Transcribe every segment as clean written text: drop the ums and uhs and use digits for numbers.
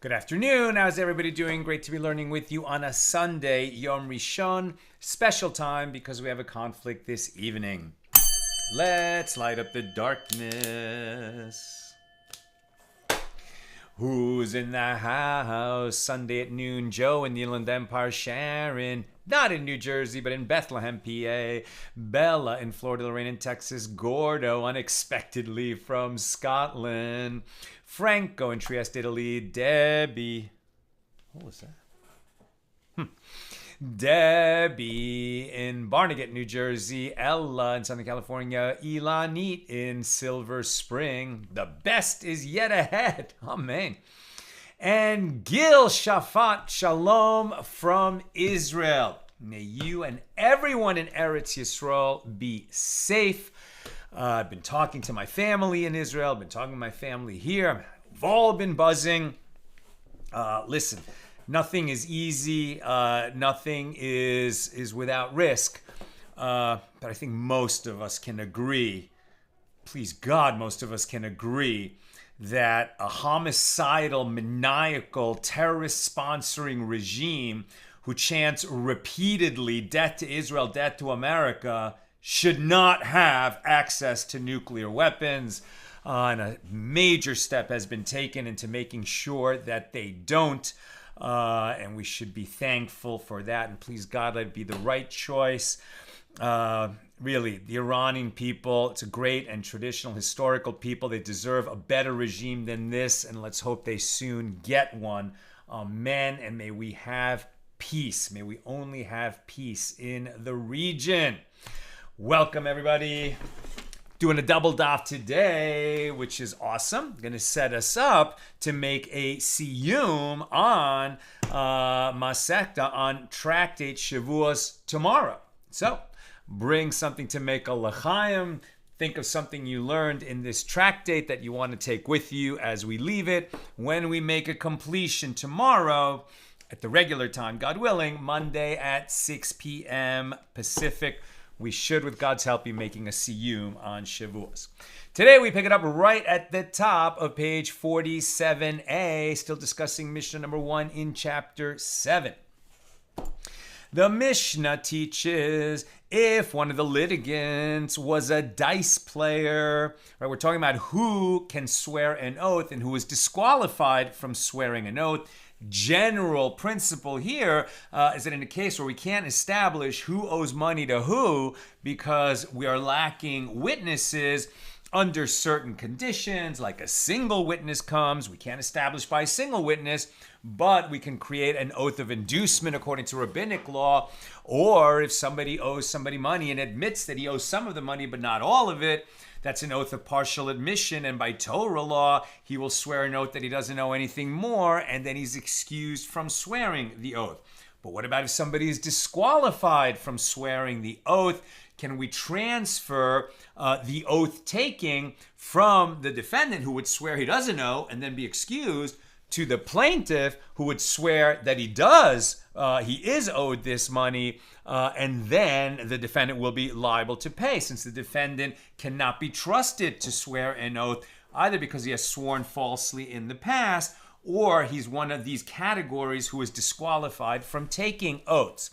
Good afternoon. How's everybody doing? Great to be learning with you on a Sunday, Yom Rishon, special time because we have a conflict this evening. Let's light up the darkness. Who's in the house? Sunday at noon, Joe in the Inland Empire, Sharon, not in New Jersey, but in Bethlehem, PA, Bella in Florida, Lorraine in Texas, Gordo unexpectedly from Scotland, Franco in Trieste, Italy, Debbie. What was that? Debbie in Barnegat, New Jersey, Ella in Southern California, Ilanit in Silver Spring. The best is yet ahead. Amen. And Gil Shafat Shalom from Israel. May you and everyone in Eretz Yisrael be safe. I've been talking to my family in Israel. I've been talking to my family here. We've all been buzzing. Listen, nothing is easy. Nothing is without risk. But I think most of us can agree, please God, most of us can agree that a homicidal, maniacal, terrorist-sponsoring regime who chants repeatedly, death to Israel, death to America, should not have access to nuclear weapons. And a major step has been taken into making sure that they don't. And we should be thankful for that. And please God, let it be the right choice. Really, the Iranian people, it's a great and traditional historical people. They deserve a better regime than this. And let's hope they soon get one. Amen. And may we have peace. May we only have peace in the region. Welcome, everybody. Doing a double daf today, which is awesome. Going to set us up to make a siyum on Masechta, on tractate Shevuos tomorrow. So, bring something to make a l'chaim. Think of something you learned in this tractate that you want to take with you as we leave it. When we make a completion tomorrow, at the regular time, God willing, Monday at 6 p.m. Pacific, we should, with God's help, be making a siyum on Shevuos. Today, we pick it up right at the top of page 47a, still discussing Mishnah number 1 in chapter 7. The Mishnah teaches if one of the litigants was a dice player, right? We're talking about who can swear an oath and who is disqualified from swearing an oath. General principle here is that in a case where we can't establish who owes money to who because we are lacking witnesses under certain conditions, like a single witness comes, we can't establish by a single witness, but we can create an oath of inducement according to rabbinic law, or if somebody owes somebody money and admits that he owes some of the money but not all of it, that's an oath of partial admission, and by Torah law, he will swear an oath that he doesn't owe anything more, and then he's excused from swearing the oath. But what about if somebody is disqualified from swearing the oath? Can we transfer the oath taking from the defendant, who would swear he doesn't owe and then be excused, to the plaintiff, who would swear that he is owed this money, and then the defendant will be liable to pay, since the defendant cannot be trusted to swear an oath, either because he has sworn falsely in the past, or he's one of these categories who is disqualified from taking oaths.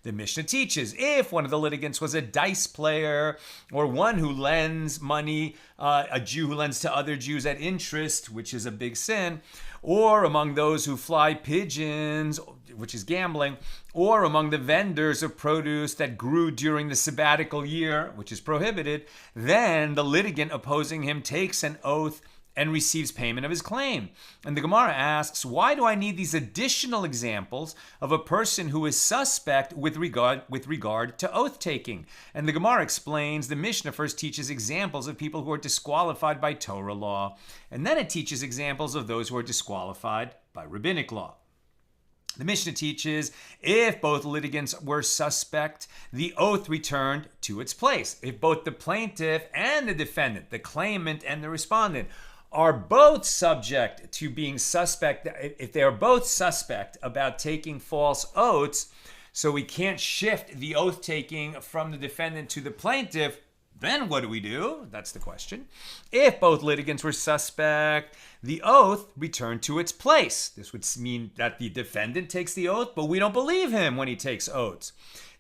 The Mishnah teaches if one of the litigants was a dice player, or one who lends money, a Jew who lends to other Jews at interest, which is a big sin, or among those who fly pigeons, which is gambling, or among the vendors of produce that grew during the sabbatical year, which is prohibited, then the litigant opposing him takes an oath and receives payment of his claim. And the Gemara asks, why do I need these additional examples of a person who is suspect with regard to oath-taking? And the Gemara explains the Mishnah first teaches examples of people who are disqualified by Torah law, and then it teaches examples of those who are disqualified by rabbinic law. The Mishnah teaches if both litigants were suspect, the oath returned to its place. If both the plaintiff and the defendant, the claimant and the respondent, are both subject to being suspect, if they are both suspect about taking false oaths, so we can't shift the oath taking from the defendant to the plaintiff, then what do we do? That's the question. If both litigants were suspect, the oath returned to its place. This would mean that the defendant takes the oath, but we don't believe him when he takes oaths.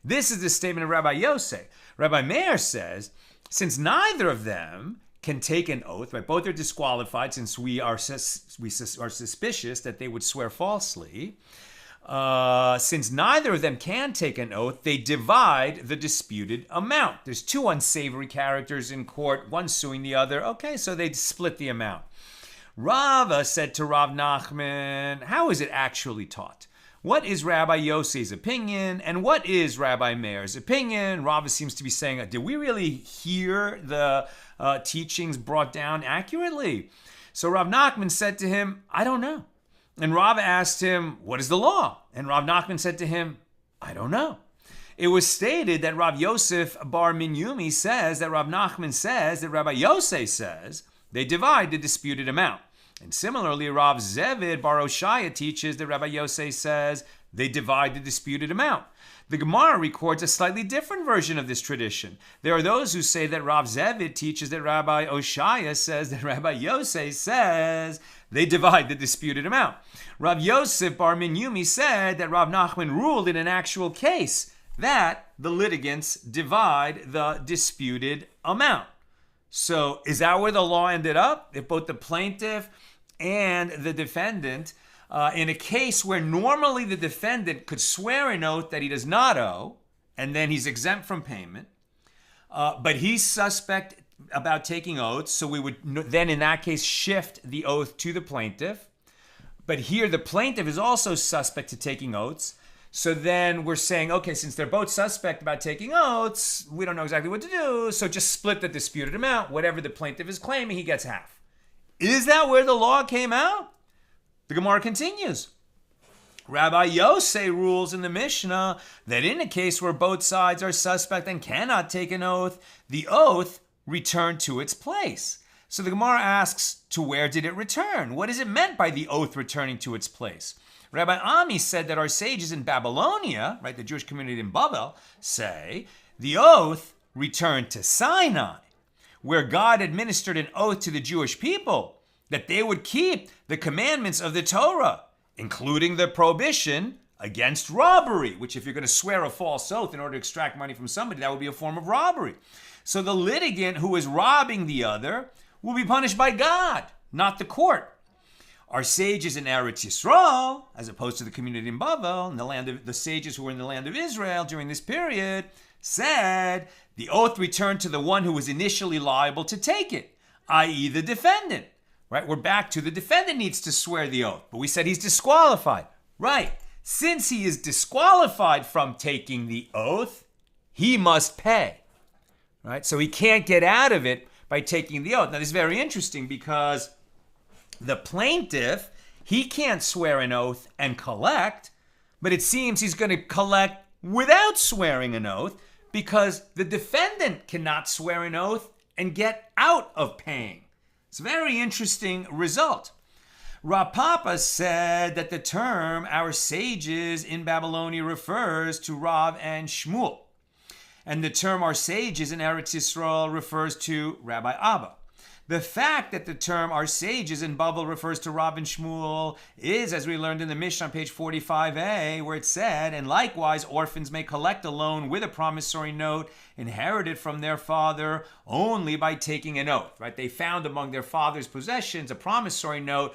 This is the statement of Rabbi Yosef. Rabbi Meir says, since neither of them can take an oath, right? Both are disqualified since we are suspicious that they would swear falsely. Since neither of them can take an oath, they divide the disputed amount. There's two unsavory characters in court, one suing the other. Okay, so they split the amount. Rava said to Rav Nachman, how is it actually taught? What is Rabbi Yosef's opinion, and what is Rabbi Meir's opinion? Rava seems to be saying, did we really hear the teachings brought down accurately? So Rav Nachman said to him, I don't know. And Rav asked him, what is the law? And Rav Nachman said to him, I don't know. It was stated that Rav Yosef bar Minyumi says that Rav Nachman says that Rabbi Yosef says they divide the disputed amount. And similarly, Rav Zevid bar Oshaya teaches that Rabbi Yosef says they divide the disputed amount. The Gemara records a slightly different version of this tradition. There are those who say that Rav Zevid teaches that Rabbi Oshaya says that Rabbi Yosef says they divide the disputed amount. Rav Yosef bar Minyumi said that Rav Nachman ruled in an actual case that the litigants divide the disputed amount. So is that where the law ended up? If both the plaintiff and the defendant, in a case where normally the defendant could swear an oath that he does not owe, and then he's exempt from payment, but he's suspect about taking oaths, so we would then in that case shift the oath to the plaintiff. But here the plaintiff is also suspect to taking oaths, so then we're saying, okay, since they're both suspect about taking oaths, we don't know exactly what to do, so just split the disputed amount. Whatever the plaintiff is claiming, he gets half. Is that where the law came out? The Gemara continues. Rabbi Yosef rules in the Mishnah that in a case where both sides are suspect and cannot take an oath, the oath returned to its place. So the Gemara asks, to where did it return? What is it meant by the oath returning to its place? Rabbi Ami said that our sages in Babylonia, right, the Jewish community in Babel, say the oath returned to Sinai, where God administered an oath to the Jewish people that they would keep the commandments of the Torah, including the prohibition against robbery, which if you're going to swear a false oath in order to extract money from somebody, that would be a form of robbery. So the litigant who is robbing the other will be punished by God, not the court. Our sages in Eretz Yisrael, as opposed to the community in Babel, in the land of the sages who were in the land of Israel during this period, said the oath returned to the one who was initially liable to take it, i.e. the defendant. right? We're back to the defendant needs to swear the oath, but we said he's disqualified. Right. Since he is disqualified from taking the oath, he must pay. Right? So he can't get out of it by taking the oath. Now, this is very interesting because the plaintiff, he can't swear an oath and collect, but it seems he's going to collect without swearing an oath because the defendant cannot swear an oath and get out of paying. It's a very interesting result. Rav Papa said that the term our sages in Babylonia refers to Rav and Shmuel. And the term our sages in Eretz Yisrael refers to Rabbi Abba. The fact that the term our sages in Babel refers to Rav and Shmuel is, as we learned in the Mishna on page 45a, where it said, and likewise orphans may collect a loan with a promissory note inherited from their father only by taking an oath. Right? They found among their father's possessions a promissory note,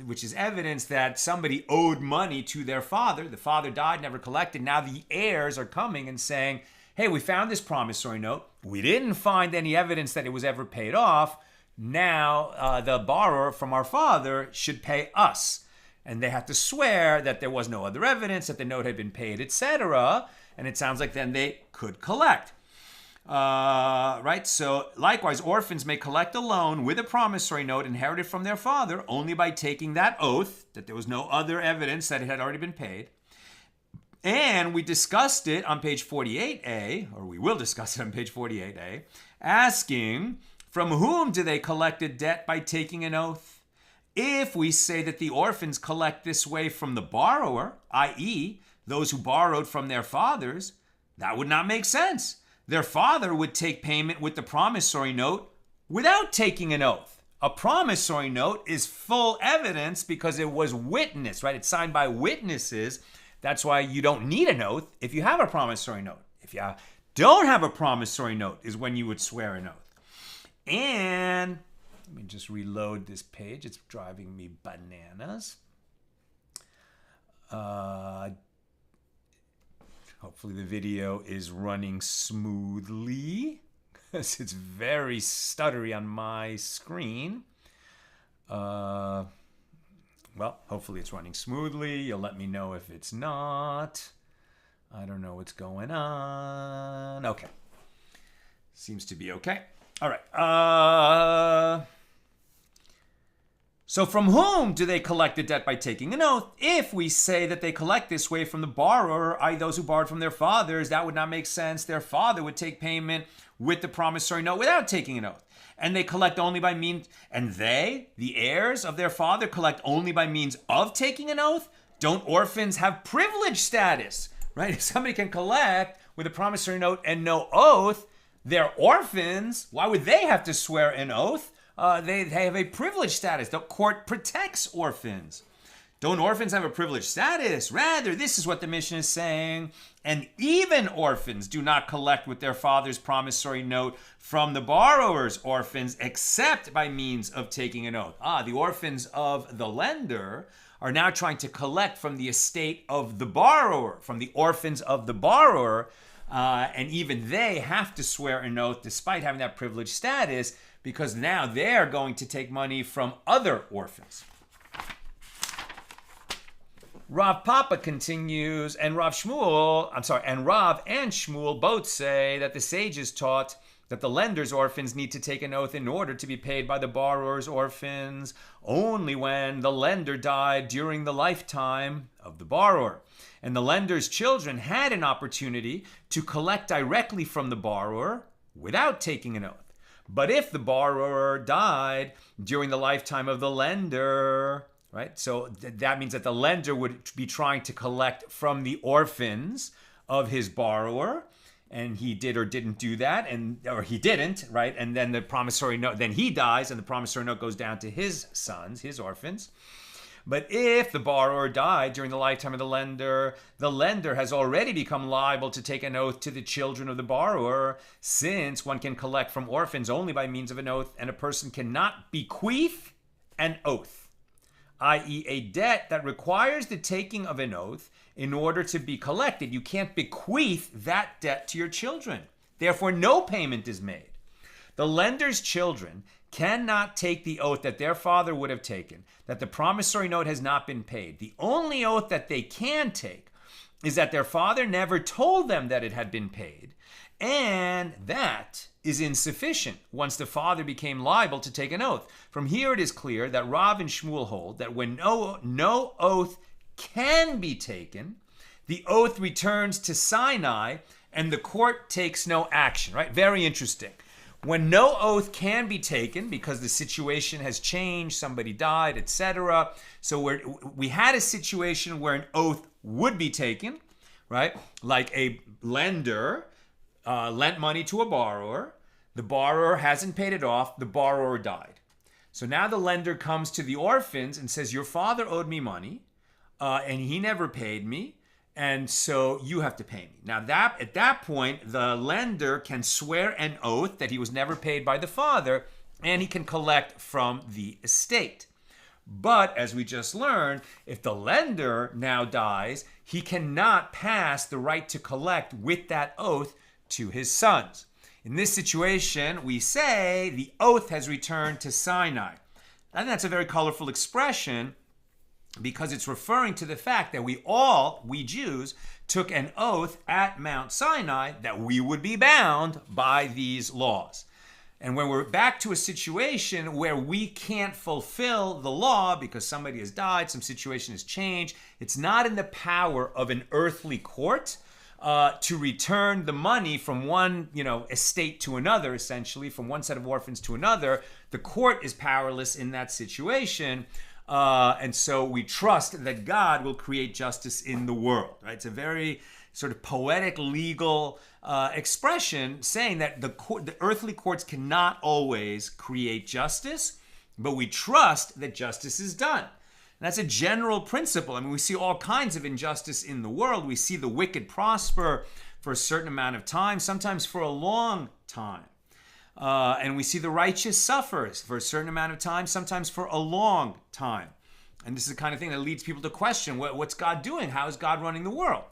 which is evidence that somebody owed money to their father. The father died, never collected. Now the heirs are coming and saying, hey, we found this promissory note. We didn't find any evidence that it was ever paid off. Now the borrower from our father should pay us. And they have to swear that there was no other evidence, that the note had been paid, etc. And it sounds like then they could collect. Right? So likewise, orphans may collect a loan with a promissory note inherited from their father only by taking that oath, that there was no other evidence that it had already been paid. And we discussed it on page 48a, or we will discuss it on page 48a, asking, from whom do they collect a debt by taking an oath? If we say that the orphans collect this way from the borrower, i.e., those who borrowed from their fathers, that would not make sense. Their father would take payment with the promissory note without taking an oath. A promissory note is full evidence because it was witnessed, right? It's signed by witnesses. That's why you don't need an oath if you have a promissory note. If you don't have a promissory note is when you would swear an oath. And let me just reload this page. It's driving me bananas. Hopefully the video is running smoothly because it's very stuttery on my screen. Well, hopefully it's running smoothly. You'll let me know if it's not. I don't know what's going on. Okay. Seems to be okay. All right. So from whom do they collect the debt by taking an oath? If we say that they collect this way from the borrower, i.e. those who borrowed from their fathers, that would not make sense. Their father would take payment with the promissory note without taking an oath. And they collect only by means, and they, the heirs of their father, collect only by means of taking an oath? Don't orphans have privilege status? Right? If somebody can collect with a promissory note and no oath, they're orphans. Why would they have to swear an oath? They have a privilege status. The court protects orphans. Don't orphans have a privileged status? Rather, this is what the Mishna is saying. And even orphans do not collect with their father's promissory note from the borrower's orphans except by means of taking an oath. The orphans of the lender are now trying to collect from the estate of the borrower, from the orphans of the borrower, and even they have to swear an oath despite having that privileged status because now they're going to take money from other orphans. Rav Papa continues, and Rav and Shmuel both say that the sages taught that the lender's orphans need to take an oath in order to be paid by the borrower's orphans only when the lender died during the lifetime of the borrower. And the lender's children had an opportunity to collect directly from the borrower without taking an oath. But if the borrower died during the lifetime of the lender, right? So that means that the lender would be trying to collect from the orphans of his borrower, and he did or didn't do that, or he didn't, right? And then the promissory note, then he dies, and the promissory note goes down to his sons, his orphans. But if the borrower died during the lifetime of the lender has already become liable to take an oath to the children of the borrower, since one can collect from orphans only by means of an oath, and a person cannot bequeath an oath, i.e. a debt that requires the taking of an oath in order to be collected. You can't bequeath that debt to your children. Therefore, no payment is made. The lender's children cannot take the oath that their father would have taken, that the promissory note has not been paid. The only oath that they can take is that their father never told them that it had been paid, and that is insufficient once the father became liable to take an oath. From here it is clear that Rav and Shmuel hold that when no oath can be taken, the oath returns to Sinai and the court takes no action, right? Very interesting. When no oath can be taken because the situation has changed, somebody died, etc. So we had a situation where an oath would be taken, right? Like a lender lent money to a borrower. The borrower hasn't paid it off. The borrower died. So now the lender comes to the orphans and says, your father owed me money and he never paid me. And so you have to pay me. Now at that point, the lender can swear an oath that he was never paid by the father, and he can collect from the estate. But as we just learned, if the lender now dies, he cannot pass the right to collect with that oath to his sons. In this situation, we say the oath has returned to Sinai. I think that's a very colorful expression, because it's referring to the fact that we Jews, took an oath at Mount Sinai that we would be bound by these laws. And when we're back to a situation where we can't fulfill the law because somebody has died, some situation has changed, it's not in the power of an earthly court to return the money from one, estate to another, essentially, from one set of orphans to another. The court is powerless in that situation. And so we trust that God will create justice in the world. Right? It's a very sort of poetic legal expression saying that the earthly courts cannot always create justice, but we trust that justice is done. And that's a general principle. I mean, we see all kinds of injustice in the world. We see the wicked prosper for a certain amount of time, sometimes for a long time. And we see the righteous suffers for a certain amount of time, sometimes for a long time. And this is the kind of thing that leads people to question, what's God doing? How is God running the world?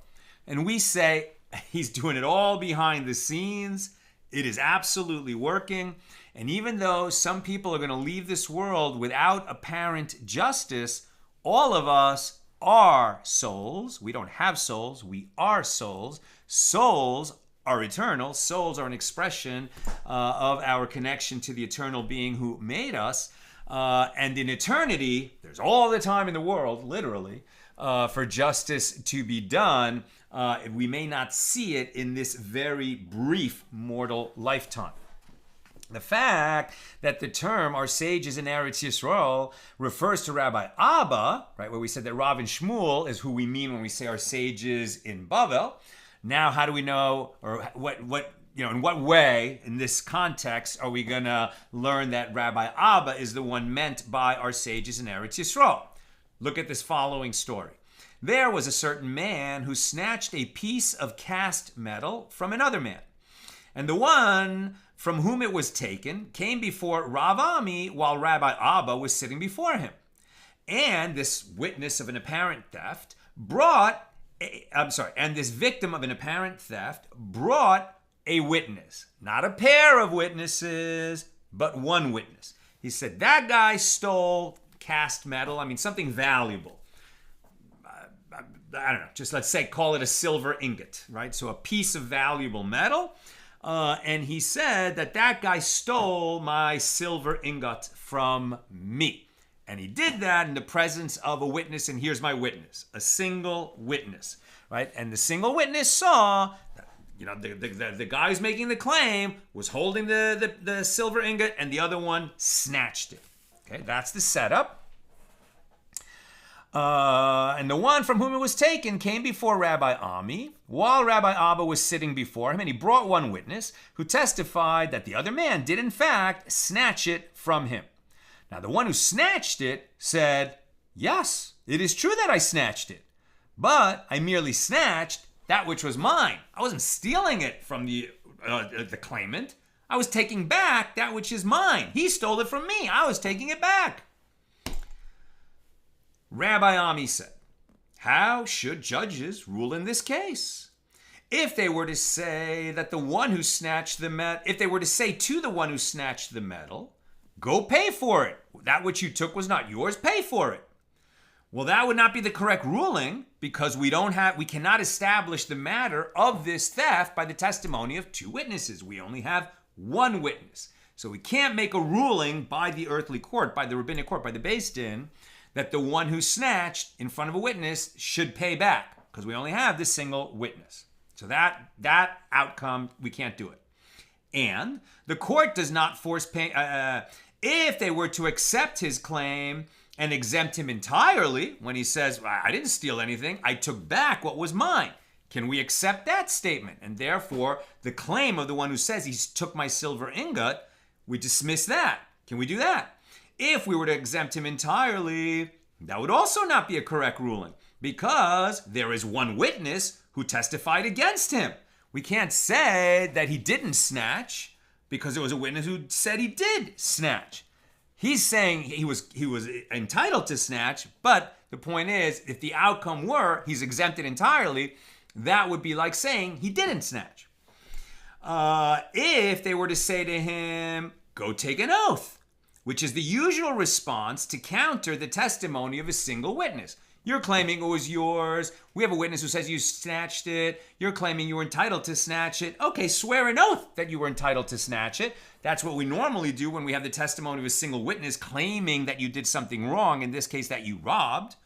And we say, he's doing it all behind the scenes. It is absolutely working. And even though some people are going to leave this world without apparent justice, all of us are souls. We don't have souls. We are souls. Souls are eternal. Souls are an expression of our connection to the eternal being who made us. And in eternity, there's all the time in the world, literally, for justice to be done. We may not see it in this very brief mortal lifetime. The fact that the term our sages in Eretz Yisrael refers to Rabbi Abba, right, where we said that Rav and Shmuel is who we mean when we say our sages in Bavel. Now, how do we know, or in what way, in this context, are we going to learn that Rabbi Abba is the one meant by our sages in Eretz Yisrael? Look at this following story. There was a certain man who snatched a piece of cast metal from another man, and the one from whom it was taken came before Rav Ami while Rabbi Abba was sitting before him. And this witness of an apparent theft and this victim of an apparent theft brought a witness, not a pair of witnesses, but one witness. He said, that guy stole cast metal, something valuable. I don't know, just let's say, call it a silver ingot, right? So a piece of valuable metal. And he said that guy stole my silver ingot from me. And he did that in the presence of a witness, and here's my witness, a single witness, right? And the single witness saw that, the guy who's making the claim was holding the silver ingot, and the other one snatched it. Okay, that's the setup. And the one from whom it was taken came before Rabbi Ami while Rabbi Abba was sitting before him, and he brought one witness who testified that the other man did in fact snatch it from him. Now the one who snatched it said, yes, it is true that I snatched it, but I merely snatched that which was mine. I wasn't stealing it from the claimant. I was taking back that which is mine. He stole it from me. I was taking it back. Rabbi Ami said, how should judges rule in this case? If they were to say that the one who snatched the metal, if they were to say to the one who snatched the metal, Go pay for it. That which you took was not yours. Pay for it. Well, that would not be the correct ruling because we cannot establish the matter of this theft by the testimony of two witnesses. We only have one witness. So we can't make a ruling by the earthly court, by the rabbinic court, by the Beis Din, that the one who snatched in front of a witness should pay back because we only have this single witness. So that outcome, we can't do it. And the court does not force pay. If they were to accept his claim and exempt him entirely when he says, I didn't steal anything, I took back what was mine. Can we accept that statement? And therefore, the claim of the one who says he took my silver ingot, we dismiss that. Can we do that? If we were to exempt him entirely, that would also not be a correct ruling because there is one witness who testified against him. We can't say that he didn't snatch because there was a witness who said he did snatch. He's saying he was entitled to snatch, but the point is, if the outcome were he's exempted entirely, that would be like saying he didn't snatch. If they were to say to him, go take an oath, which is the usual response to counter the testimony of a single witness. You're claiming it was yours. We have a witness who says you snatched it. You're claiming you were entitled to snatch it. Okay, swear an oath that you were entitled to snatch it. That's what we normally do when we have the testimony of a single witness claiming that you did something wrong, in this case that you robbed.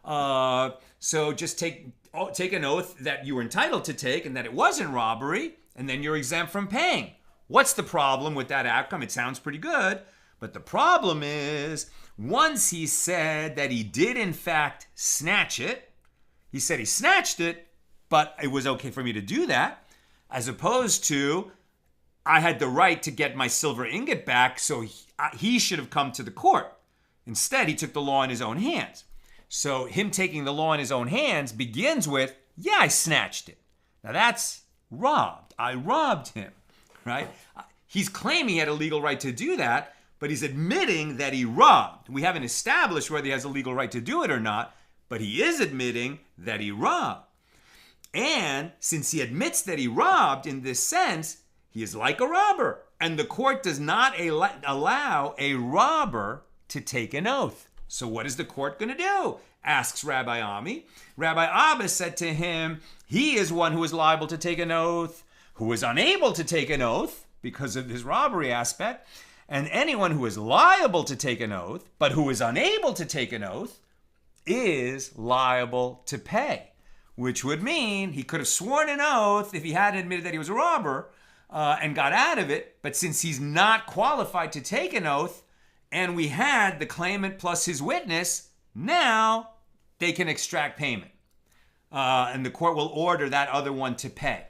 So just take an oath that you were entitled to take and that it wasn't robbery, and then you're exempt from paying. What's the problem with that outcome? It sounds pretty good, but the problem is once he said that he did in fact snatch it, he said he snatched it, but it was okay for me to do that, as opposed to I had the right to get my silver ingot back, so he should have come to the court. Instead, he took the law in his own hands. So him taking the law in his own hands begins with, yeah, I snatched it. Now that's robbed. I robbed him, right? He's claiming he had a legal right to do that, but he's admitting that he robbed. We haven't established whether he has a legal right to do it or not, but he is admitting that he robbed. And since he admits that he robbed in this sense, he is like a robber. And the court does not allow a robber to take an oath. So what is the court going to do? Asks Rabbi Ami. Rabbi Abba said to him, he is one who is liable to take an oath, who is unable to take an oath because of his robbery aspect. And anyone who is liable to take an oath, but who is unable to take an oath, is liable to pay. Which would mean he could have sworn an oath if he hadn't admitted that he was a robber and got out of it. But since he's not qualified to take an oath, and we had the claimant plus his witness, now they can extract payment. And the court will order that other one to pay.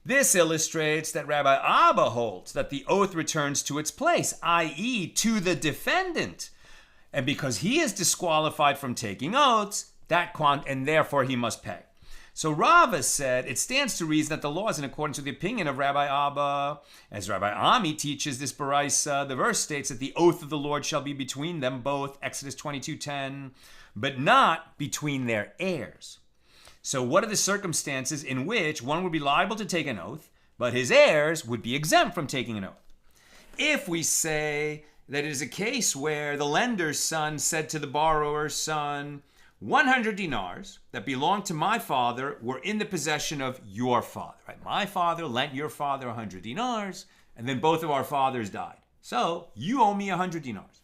This illustrates that Rabbi Abba holds that the oath returns to its place, i.e. to the defendant. And because he is disqualified from taking oaths, and therefore he must pay. So Rava said, it stands to reason that the law is in accordance with the opinion of Rabbi Abba. As Rabbi Ami teaches this Baraisa, the verse states that the oath of the Lord shall be between them both, Exodus 22:10, but not between their heirs. So what are the circumstances in which one would be liable to take an oath, but his heirs would be exempt from taking an oath? If we say that it is a case where the lender's son said to the borrower's son, 100 dinars that belonged to my father were in the possession of your father. Right? My father lent your father 100 dinars, and then both of our fathers died. So you owe me 100 dinars.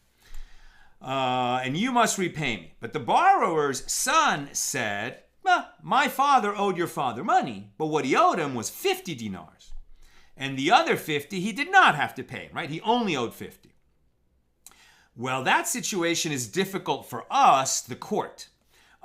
And you must repay me. But the borrower's son said, well, my father owed your father money, but what he owed him was 50 dinars. And the other 50 he did not have to pay, right? He only owed 50. Well, that situation is difficult for us, the court.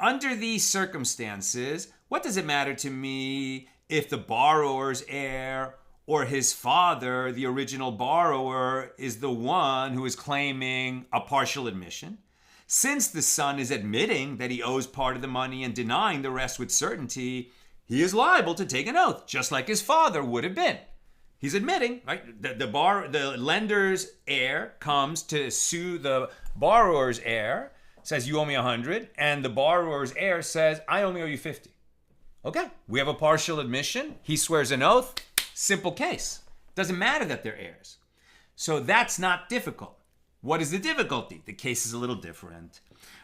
Under these circumstances, what does it matter to me if the borrower's heir or his father, the original borrower, is the one who is claiming a partial admission? Since the son is admitting that he owes part of the money and denying the rest with certainty, he is liable to take an oath, just like his father would have been. He's admitting, right? The lender's heir comes to sue the borrower's heir, says you owe me 100, and the borrower's heir says I only owe you 50. Okay, we have a partial admission. He swears an oath. Simple case. Doesn't matter that they're heirs. So that's not difficult. What is the difficulty? The case is a little different.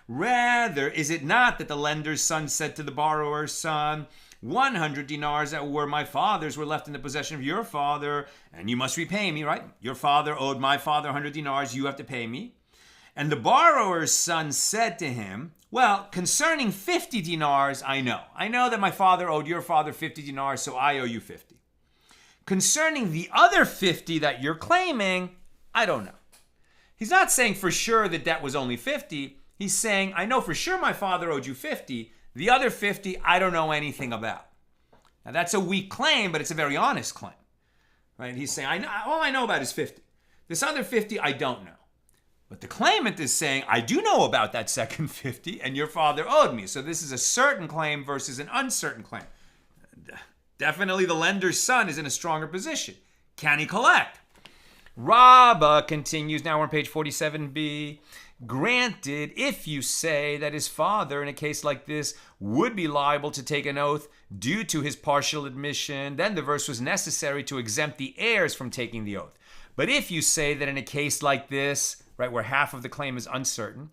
Rather, is it not that the lender's son said to the borrower's son, 100 dinars that were my father's were left in the possession of your father, and you must repay me, right? Your father owed my father 100 dinars, you have to pay me. And the borrower's son said to him, well, concerning 50 dinars, I know. I know that my father owed your father 50 dinars, so I owe you 50. Concerning the other 50 that you're claiming, I don't know. He's not saying for sure the debt was only 50. He's saying, I know for sure my father owed you 50. The other 50, I don't know anything about. Now, that's a weak claim, but it's a very honest claim. Right? He's saying, all I know about is 50. This other 50, I don't know. But the claimant is saying, I do know about that second 50, and your father owed me. So this is a certain claim versus an uncertain claim. Definitely the lender's son is in a stronger position. Can he collect? Rabbah continues, now we're on page 47b. Granted, if you say that his father in a case like this would be liable to take an oath due to his partial admission, then the verse was necessary to exempt the heirs from taking the oath. But if you say that in a case like this, right, where half of the claim is uncertain,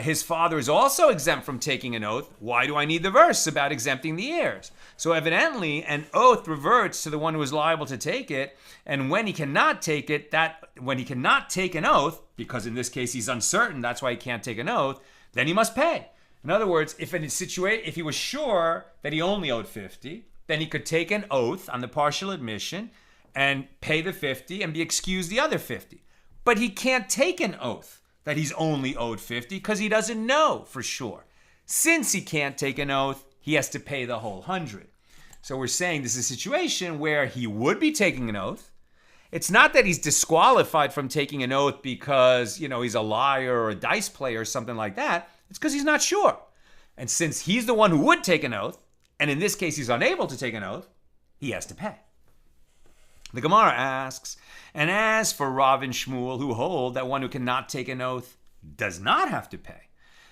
his father is also exempt from taking an oath, why do I need the verse about exempting the heirs? So evidently, an oath reverts to the one who is liable to take it, and when he cannot take it, when he cannot take an oath, because in this case he's uncertain, that's why he can't take an oath, then he must pay. In other words, if he was sure that he only owed 50, then he could take an oath on the partial admission and pay the 50 and be excused the other 50. But he can't take an oath that he's only owed 50 because he doesn't know for sure. Since he can't take an oath, he has to pay the whole 100. So we're saying this is a situation where he would be taking an oath. It's not that he's disqualified from taking an oath because, he's a liar or a dice player or something like that. It's because he's not sure. And since he's the one who would take an oath, and in this case he's unable to take an oath, he has to pay. The Gemara asks, and as for Rav and Shmuel, who hold that one who cannot take an oath does not have to pay,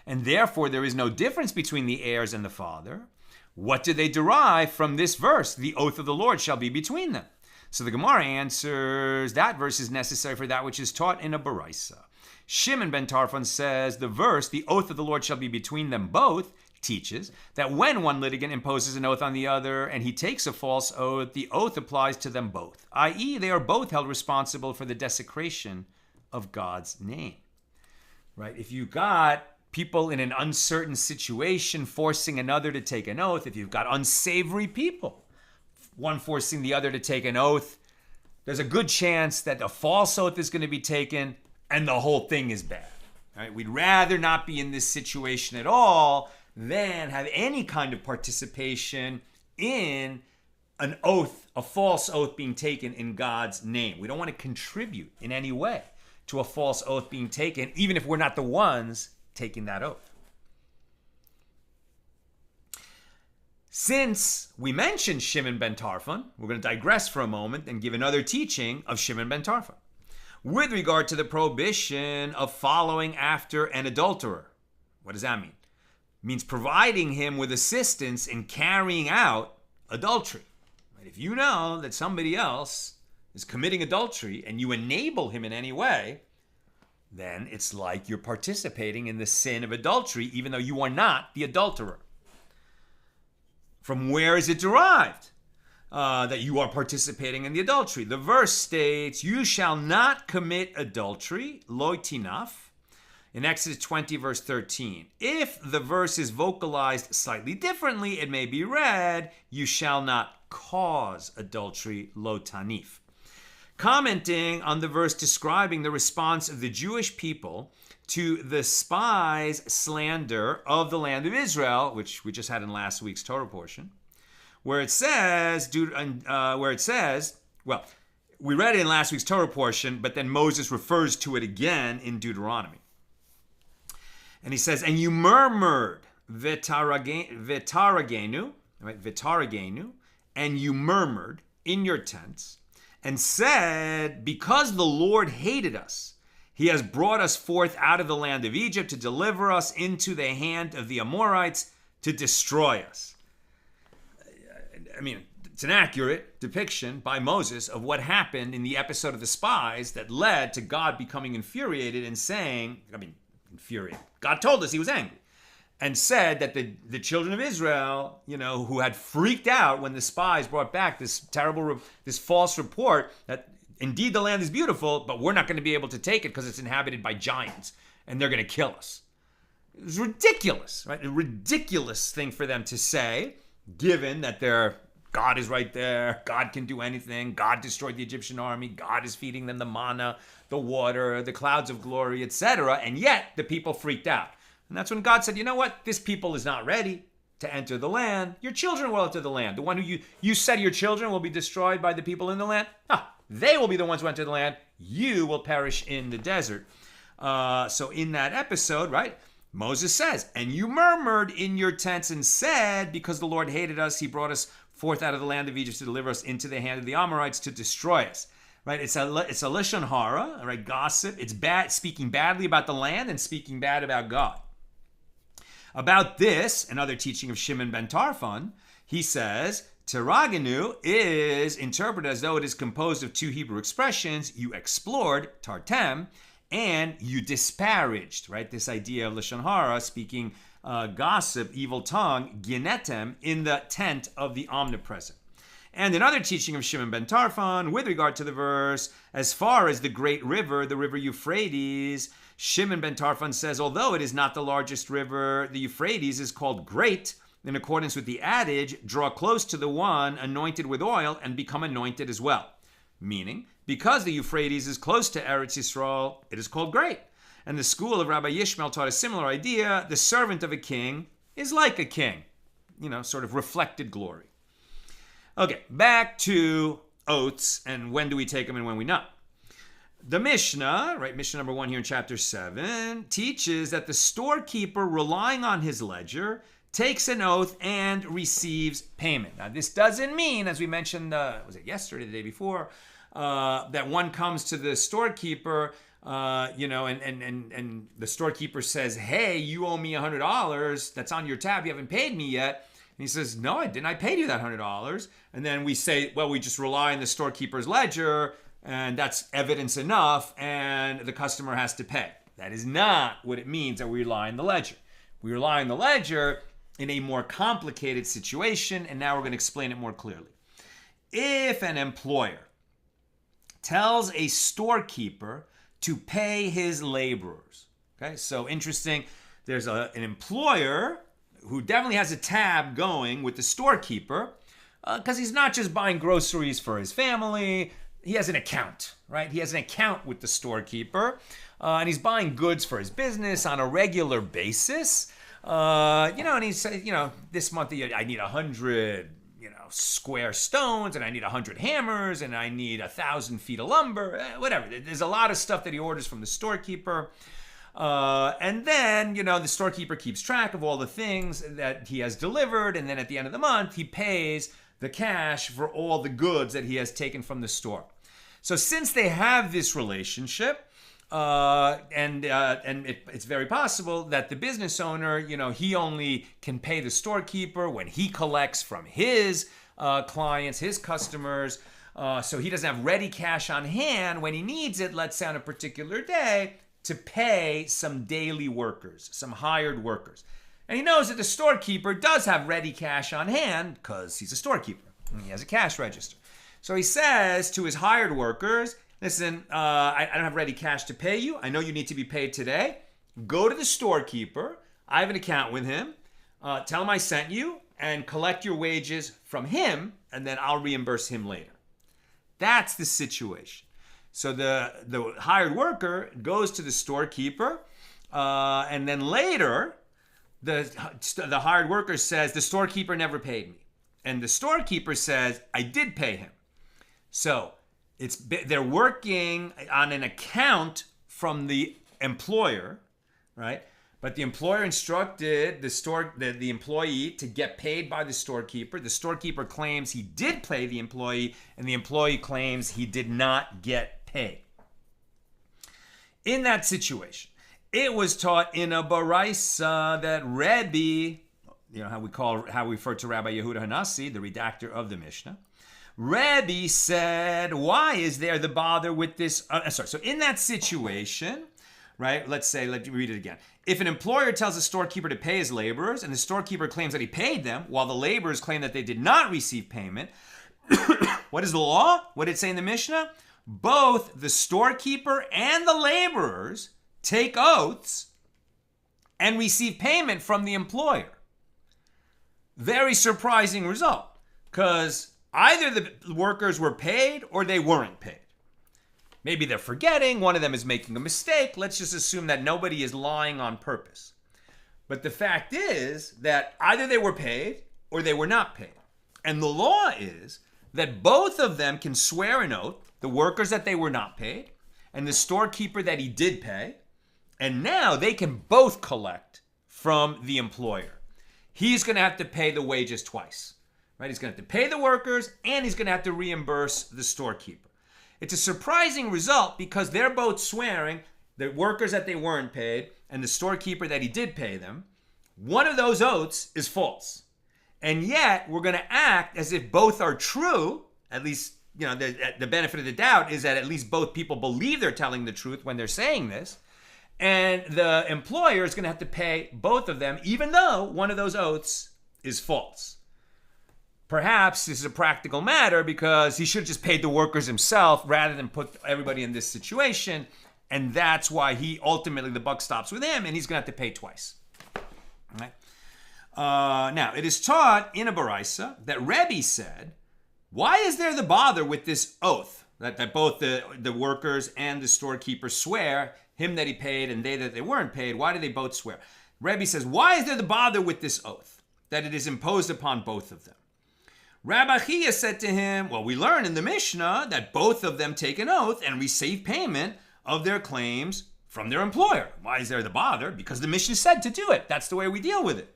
and therefore there is no difference between the heirs and the father, what do they derive from this verse? The oath of the Lord shall be between them. So the Gemara answers, that verse is necessary for that which is taught in a Baraisa. Shimon ben Tarfon says, the verse, the oath of the Lord shall be between them both, teaches that when one litigant imposes an oath on the other and he takes a false oath, the oath applies to them both, i.e. they are both held responsible for the desecration of God's name. Right? If you got people in an uncertain situation forcing another to take an oath, if you've got unsavory people, one forcing the other to take an oath, there's a good chance that a false oath is going to be taken and the whole thing is bad. Right? We'd rather not be in this situation at all than have any kind of participation in an oath, a false oath being taken in God's name. We don't want to contribute in any way to a false oath being taken, even if we're not the ones taking that oath. Since we mentioned Shimon ben Tarfon, we're going to digress for a moment and give another teaching of Shimon ben Tarfon with regard to the prohibition of following after an adulterer. What does that mean? It means providing him with assistance in carrying out adultery. If you know that somebody else is committing adultery and you enable him in any way, then it's like you're participating in the sin of adultery, even though you are not the adulterer. From where is it derived that you are participating in the adultery? The verse states, you shall not commit adultery, lo tinaf, in Exodus 20, verse 13. If the verse is vocalized slightly differently, it may be read, you shall not cause adultery, lo tanif. Commenting on the verse describing the response of the Jewish people to the spies' slander of the land of Israel, which we just had in last week's Torah portion, where it says, we read it in last week's Torah portion, but then Moses refers to it again in Deuteronomy. And he says, and you murmured, vitaragenu, right? Vitaragenu, and you murmured in your tents and said, because the Lord hated us, he has brought us forth out of the land of Egypt to deliver us into the hand of the Amorites to destroy us. I mean, It's an accurate depiction by Moses of what happened in the episode of the spies that led to God becoming infuriated and saying, infuriated. God told us he was angry and said that the children of Israel, who had freaked out when the spies brought back this false report that indeed the land is beautiful, but we're not going to be able to take it because it's inhabited by giants and they're going to kill us. It was ridiculous, right? A ridiculous thing for them to say, given that God is right there. God can do anything. God destroyed the Egyptian army. God is feeding them the manna, the water, the clouds of glory, etc. And yet the people freaked out. And that's when God said, you know what? This people is not ready to enter the land. Your children will enter the land. The one who you said your children will be destroyed by the people in the land. They will be the ones who enter the land. You will perish in the desert. So in that episode, right? Moses says, and you murmured in your tents and said, because the Lord hated us, he brought us forth out of the land of Egypt to deliver us into the hand of the Amorites to destroy us. Right? It's a lashon hara, right? Gossip. It's bad, speaking badly about the land and speaking bad about God. About this, another teaching of Shimon ben Tarfon, he says, Teragenu is interpreted as though it is composed of two Hebrew expressions. You explored, tartem, and you disparaged, right? This idea of lashon hara, speaking gossip, evil tongue, ginetem, in the tent of the omnipresent. And another teaching of Shimon ben Tarfon with regard to the verse, as far as the great river, the river Euphrates, Shimon ben Tarfon says, although it is not the largest river, the Euphrates is called great, in accordance with the adage, draw close to the one anointed with oil and become anointed as well. Meaning, because the Euphrates is close to Eretz Yisrael, it is called great. And the school of Rabbi Yishmael taught a similar idea. The servant of a king is like a king, sort of reflected glory. Okay, back to oaths and when do we take them and when we not. The Mishna, right, Mishnah number 1 here in chapter 7, teaches that the storekeeper, relying on his ledger, takes an oath and receives payment. Now, this doesn't mean, as we mentioned, was it yesterday, the day before, that one comes to the storekeeper, and the storekeeper says, hey, you owe me $100 that's on your tab, you haven't paid me yet. And he says, no, I didn't, I paid you that $100. And then we say, well, we just rely on the storekeeper's ledger, and that's evidence enough, and the customer has to pay. That is not what it means that we rely on the ledger. We rely on the ledger in a more complicated situation, and now we're going to explain it more clearly. If an employer tells a storekeeper to pay his laborers, okay, so interesting, there's an employer who definitely has a tab going with the storekeeper because he's not just buying groceries for his family, he has an account, right? He has an account with the storekeeper, and he's buying goods for his business on a regular basis. And he says, this month I need 100, square stones, and I need 100 hammers, and I need 1,000 feet of lumber, whatever. There's a lot of stuff that he orders from the storekeeper. And then, the storekeeper keeps track of all the things that he has delivered, and then at the end of the month, he pays the cash for all the goods that he has taken from the store. So since they have this relationship, it's very possible that the business owner, he only can pay the storekeeper when he collects from his clients, his customers. So he doesn't have ready cash on hand when he needs it, let's say on a particular day, to pay some daily workers, some hired workers. And he knows that the storekeeper does have ready cash on hand because he's a storekeeper and he has a cash register. So he says to his hired workers, listen, I don't have ready cash to pay you. I know you need to be paid today. Go to the storekeeper. I have an account with him. Tell him I sent you and collect your wages from him, and then I'll reimburse him later. That's the situation. So the hired worker goes to the storekeeper, and then later the hired worker says, the storekeeper never paid me. And the storekeeper says, I did pay him. So they're working on an account from the employer, right? But the employer instructed the employee to get paid by the storekeeper. The storekeeper claims he did pay the employee, and the employee claims he did not get paid. In that situation, it was taught in a baraisa that Rebbe, how we refer to Rabbi Yehuda Hanassi, the redactor of the Mishnah. Rebbe said, why is there the bother with this? So in that situation, right, let me read it again. If an employer tells a storekeeper to pay his laborers and the storekeeper claims that he paid them while the laborers claim that they did not receive payment, what is the law? What did it say in the Mishnah? Both the storekeeper and the laborers take oaths and receive payment from the employer. Very surprising result, because either the workers were paid or they weren't paid. Maybe they're forgetting, one of them is making a mistake. Let's just assume that nobody is lying on purpose. But the fact is that either they were paid or they were not paid. And the law is that both of them can swear an oath, the workers that they were not paid and the storekeeper that he did pay. And now they can both collect from the employer. He's going to have to pay the wages twice. Right? He's going to have to pay the workers and he's going to have to reimburse the storekeeper. It's a surprising result because they're both swearing, the workers that they weren't paid and the storekeeper that he did pay them. One of those oaths is false. And yet we're going to act as if both are true. At least, the benefit of the doubt is that at least both people believe they're telling the truth when they're saying this. And the employer is going to have to pay both of them, even though one of those oaths is false. Perhaps this is a practical matter because he should have just paid the workers himself rather than put everybody in this situation. And that's why ultimately the buck stops with him and he's going to have to pay twice. All right. Now, it is taught in a baraisa that Rebbe said, why is there the bother with this oath that both the workers and the storekeeper swear, him that he paid and they that they weren't paid? Why do they both swear? Rebbe says, why is there the bother with this oath that it is imposed upon both of them? Rabbi Chia said to him, well, we learn in the Mishnah that both of them take an oath and receive payment of their claims from their employer. Why is there the bother? Because the Mishnah said to do it. That's the way we deal with it.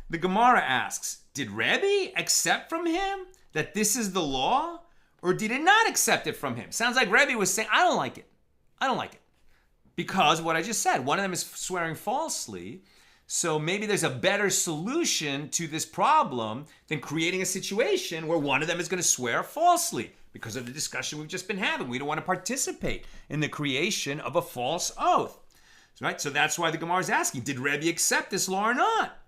The Gemara asks, did Rebbe accept from him that this is the law, or did it not accept it from him? Sounds like Rebbe was saying, I don't like it. I don't like it. Because what I just said, one of them is swearing falsely. So maybe there's a better solution to this problem than creating a situation where one of them is going to swear falsely because of the discussion we've just been having. We don't want to participate in the creation of a false oath. Right? So that's why the Gemara is asking, did Rebbe accept this law or not?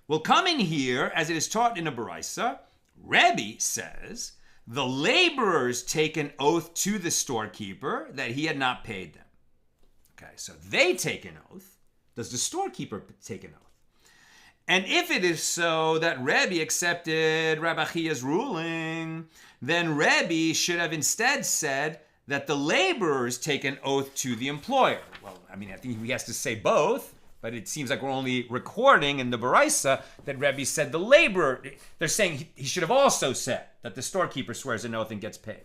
Well, coming here, as it is taught in a baraisa, Rebbe says, the laborers take an oath to the storekeeper that he had not paid them. Okay, so they take an oath. Does the storekeeper take an oath? And if it is so that Rebbe accepted Rabbi Chia's ruling, then Rebbe should have instead said that the laborers take an oath to the employer. Well, I think he has to say both, but it seems like we're only recording in the baraisa that Rebbe said the laborer. They're saying he should have also said that the storekeeper swears an oath and gets paid.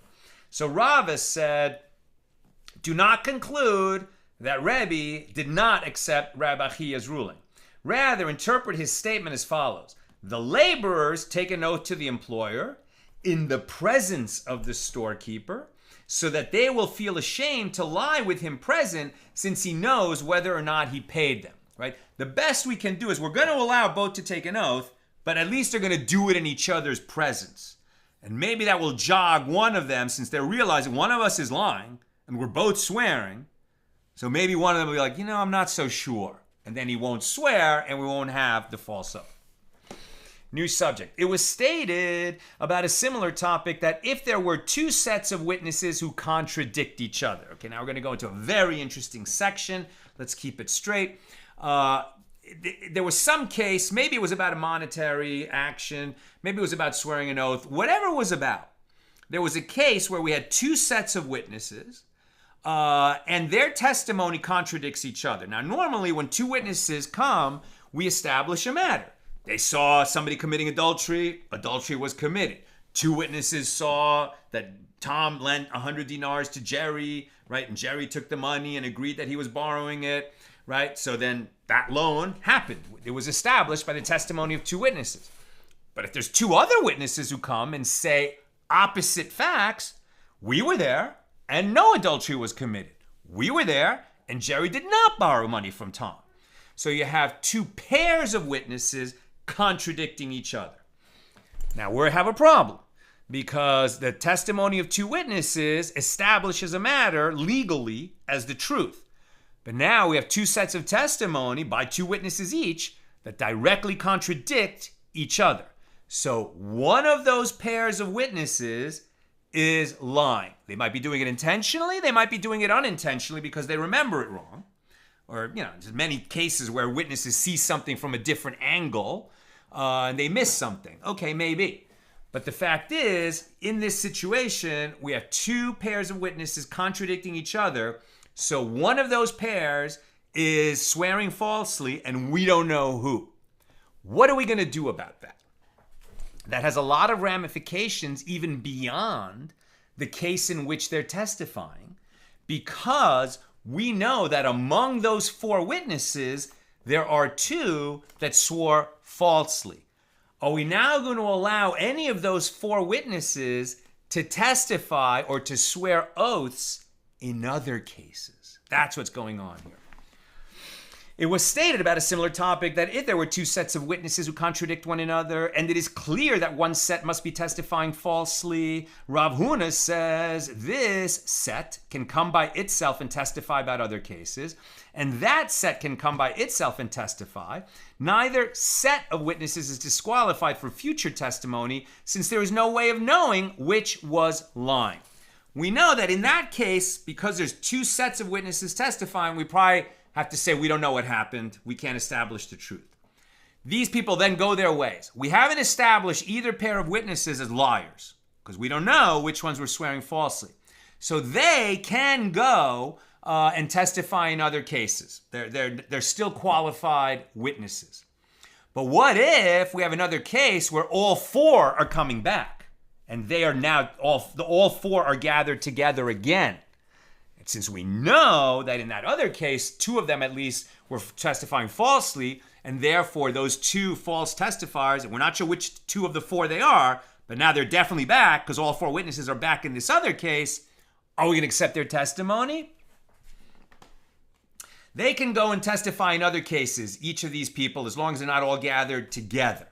So Rava said, do not conclude that Rebbe did not accept Rabbi Chia's ruling. Rather, interpret his statement as follows. The laborers take an oath to the employer in the presence of the storekeeper so that they will feel ashamed to lie with him present since he knows whether or not he paid them. Right? The best we can do is we're going to allow both to take an oath, but at least they're going to do it in each other's presence. And maybe that will jog one of them since they're realizing one of us is lying and we're both swearing. So maybe one of them will be like, I'm not so sure. And then he won't swear and we won't have the false oath. New subject. It was stated about a similar topic that if there were two sets of witnesses who contradict each other. Okay, now we're going to go into a very interesting section. Let's keep it straight. There was some case, maybe it was about a monetary action, maybe it was about swearing an oath, whatever it was about. There was a case where we had two sets of witnesses. And their testimony contradicts each other. Now, normally when two witnesses come, we establish a matter. They saw somebody committing adultery was committed. Two witnesses saw that Tom lent 100 dinars to Jerry, right? And Jerry took the money and agreed that he was borrowing it, right? So then that loan happened. It was established by the testimony of two witnesses. But if there's two other witnesses who come and say opposite facts, we were there, and no adultery was committed. We were there, and Jerry did not borrow money from Tom. So you have two pairs of witnesses contradicting each other. Now we have a problem because the testimony of two witnesses establishes a matter legally as the truth. But now we have two sets of testimony by two witnesses each that directly contradict each other. So one of those pairs of witnesses is lying. They might be doing it intentionally, they might be doing it unintentionally because they remember it wrong. Or, there's many cases where witnesses see something from a different angle and they miss something. Okay, maybe. But the fact is, in this situation, we have two pairs of witnesses contradicting each other. So one of those pairs is swearing falsely and we don't know who. What are we going to do about that? That has a lot of ramifications even beyond the case in which they're testifying, because we know that among those four witnesses, there are two that swore falsely. Are we now going to allow any of those four witnesses to testify or to swear oaths in other cases? That's what's going on here. It was stated about a similar topic that if there were two sets of witnesses who contradict one another, and it is clear that one set must be testifying falsely, Rav Huna says this set can come by itself and testify about other cases, and that set can come by itself and testify. Neither set of witnesses is disqualified for future testimony, since there is no way of knowing which was lying. We know that in that case, because there's two sets of witnesses testifying, we probably have to say we don't know what happened. We can't establish the truth. These people then go their ways. We haven't established either pair of witnesses as liars because we don't know which ones were swearing falsely. So they can go and testify in other cases. They're still qualified witnesses. But what if we have another case where all four are coming back and they are now all four are gathered together again? Since we know that in that other case, two of them at least were testifying falsely, and therefore those two false testifiers, and we're not sure which two of the four they are, but now they're definitely back because all four witnesses are back in this other case, are we going to accept their testimony? They can go and testify in other cases, each of these people, as long as they're not all gathered together.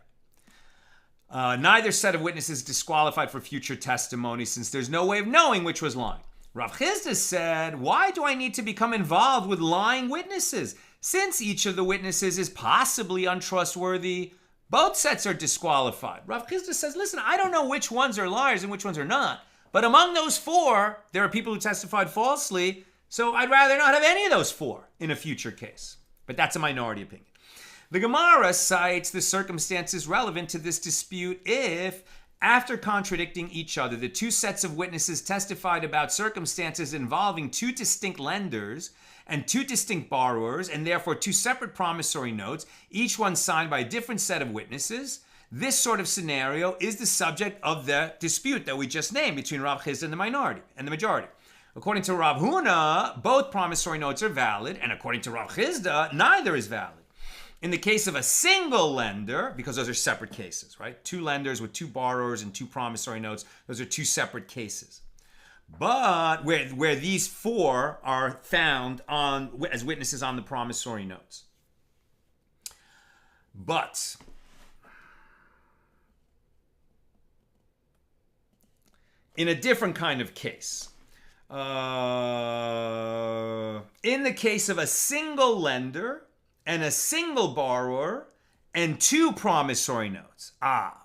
Neither set of witnesses is disqualified for future testimony since there's no way of knowing which was lying. Rav Chisda said, why do I need to become involved with lying witnesses? Since each of the witnesses is possibly untrustworthy, both sets are disqualified. Rav Chisda says, listen, I don't know which ones are liars and which ones are not. But among those four, there are people who testified falsely, so I'd rather not have any of those four in a future case. But that's a minority opinion. The Gemara cites the circumstances relevant to this dispute if, after contradicting each other, the two sets of witnesses testified about circumstances involving two distinct lenders and two distinct borrowers, and therefore two separate promissory notes, each one signed by a different set of witnesses. This sort of scenario is the subject of the dispute that we just named between Rav Chisda and the majority. According to Rav Huna, both promissory notes are valid, and according to Rav Chisda, neither is valid. In the case of a single lender, because those are separate cases, right? Two lenders with two borrowers and two promissory notes, those are two separate cases. But where these four are found as witnesses on the promissory notes. But in a different kind of case, in the case of a single lender and a single borrower and two promissory notes.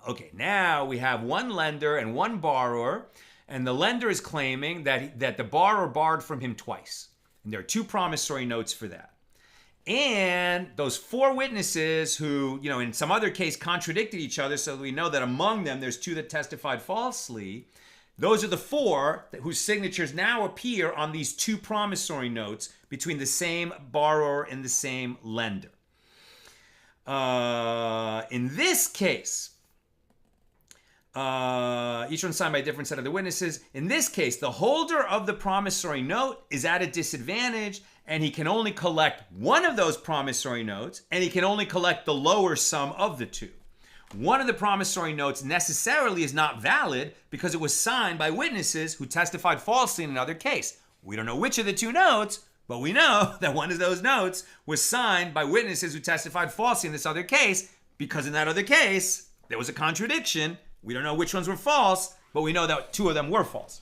Okay, now we have one lender and one borrower, and the lender is claiming that the borrower borrowed from him twice. And there are two promissory notes for that. And those four witnesses who, in some other case contradicted each other, so we know that among them there's two that testified falsely. Those are the four whose signatures now appear on these two promissory notes between the same borrower and the same lender. In this case, each one signed by a different set of the witnesses. In this case, the holder of the promissory note is at a disadvantage, and he can only collect one of those promissory notes, and he can only collect the lower sum of the two. One of the promissory notes necessarily is not valid because it was signed by witnesses who testified falsely in another case. We don't know which of the two notes, but we know that one of those notes was signed by witnesses who testified falsely in this other case because in that other case, there was a contradiction. We don't know which ones were false, but we know that 2 of them were false.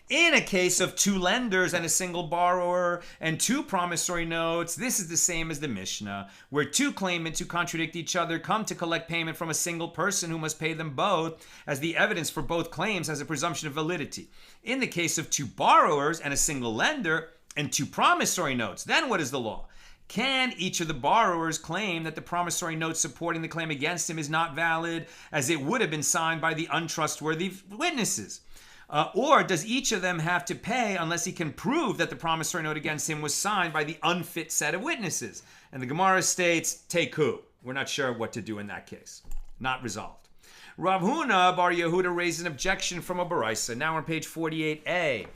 In a case of 2 lenders and a single borrower and 2 promissory notes, this is the same as the Mishnah, where 2 claimants who contradict each other come to collect payment from a single person who must pay them both, as the evidence for both claims has a presumption of validity. In the case of 2 borrowers and a single lender and 2 promissory notes, then what is the law? Can each of the borrowers claim that the promissory note supporting the claim against him is not valid, as it would have been signed by the untrustworthy witnesses? Or does each of them have to pay unless he can prove that the promissory note against him was signed by the unfit set of witnesses? And the Gemara states, teku. We're not sure what to do in that case. Not resolved. Rav Huna bar Yehuda raised an objection from a baraisa. Now we're on page 48a.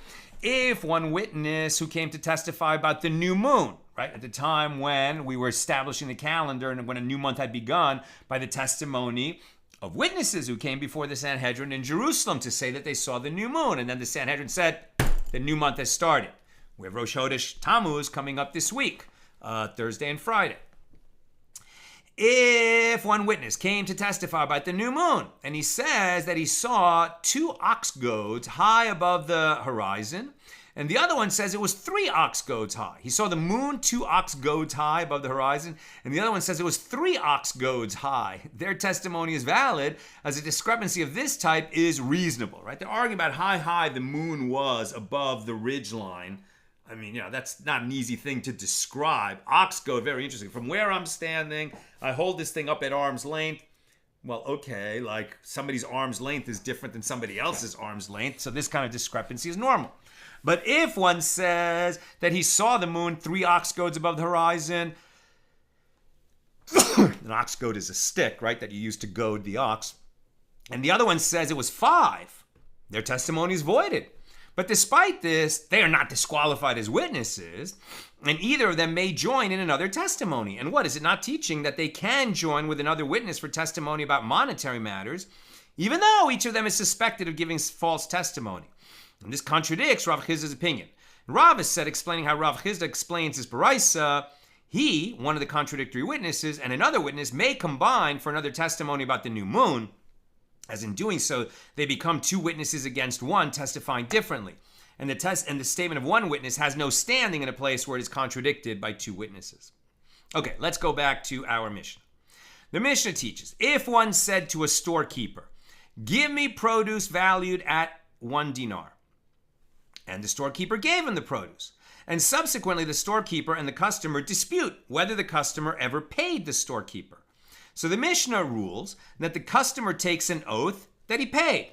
If one witness who came to testify about the new moon, right, at the time when we were establishing the calendar and when a new month had begun, by the testimony of witnesses who came before the Sanhedrin in Jerusalem to say that they saw the new moon. And then the Sanhedrin said, the new month has started. We have Rosh Chodesh Tammuz coming up this week, Thursday and Friday. If one witness came to testify about the new moon, and he says that he saw 2 ox goads high above the horizon, and the other one says it was 3 ox goads high. He saw the moon 2 ox goads high above the horizon, and the other one says it was 3 ox goads high. Their testimony is valid, as a discrepancy of this type is reasonable, right? They're arguing about how high the moon was above the ridge line. I mean, that's not an easy thing to describe. Ox goad, very interesting. From where I'm standing, I hold this thing up at arm's length. Well, okay, like somebody's arm's length is different than somebody else's arm's length, so this kind of discrepancy is normal. But if one says that he saw the moon 3 ox goads above the horizon, an ox goad is a stick, right, that you use to goad the ox, and the other one says it was 5, their testimony is voided. But despite this, they are not disqualified as witnesses, and either of them may join in another testimony. And what, is it not teaching that they can join with another witness for testimony about monetary matters, even though each of them is suspected of giving false testimony? And this contradicts Rav Chisda's opinion. Rav has said, explaining how Rav Chisda explains his baraisa, he, one of the contradictory witnesses, and another witness may combine for another testimony about the new moon, as in doing so, they become 2 witnesses against one testifying differently. And the statement of one witness has no standing in a place where it is contradicted by 2 witnesses. Okay, let's go back to our Mishnah. The Mishnah teaches, if one said to a storekeeper, give me produce valued at 1 dinar, and the storekeeper gave him the produce, and subsequently the storekeeper and the customer dispute whether the customer ever paid the storekeeper. So the Mishnah rules that the customer takes an oath that he paid,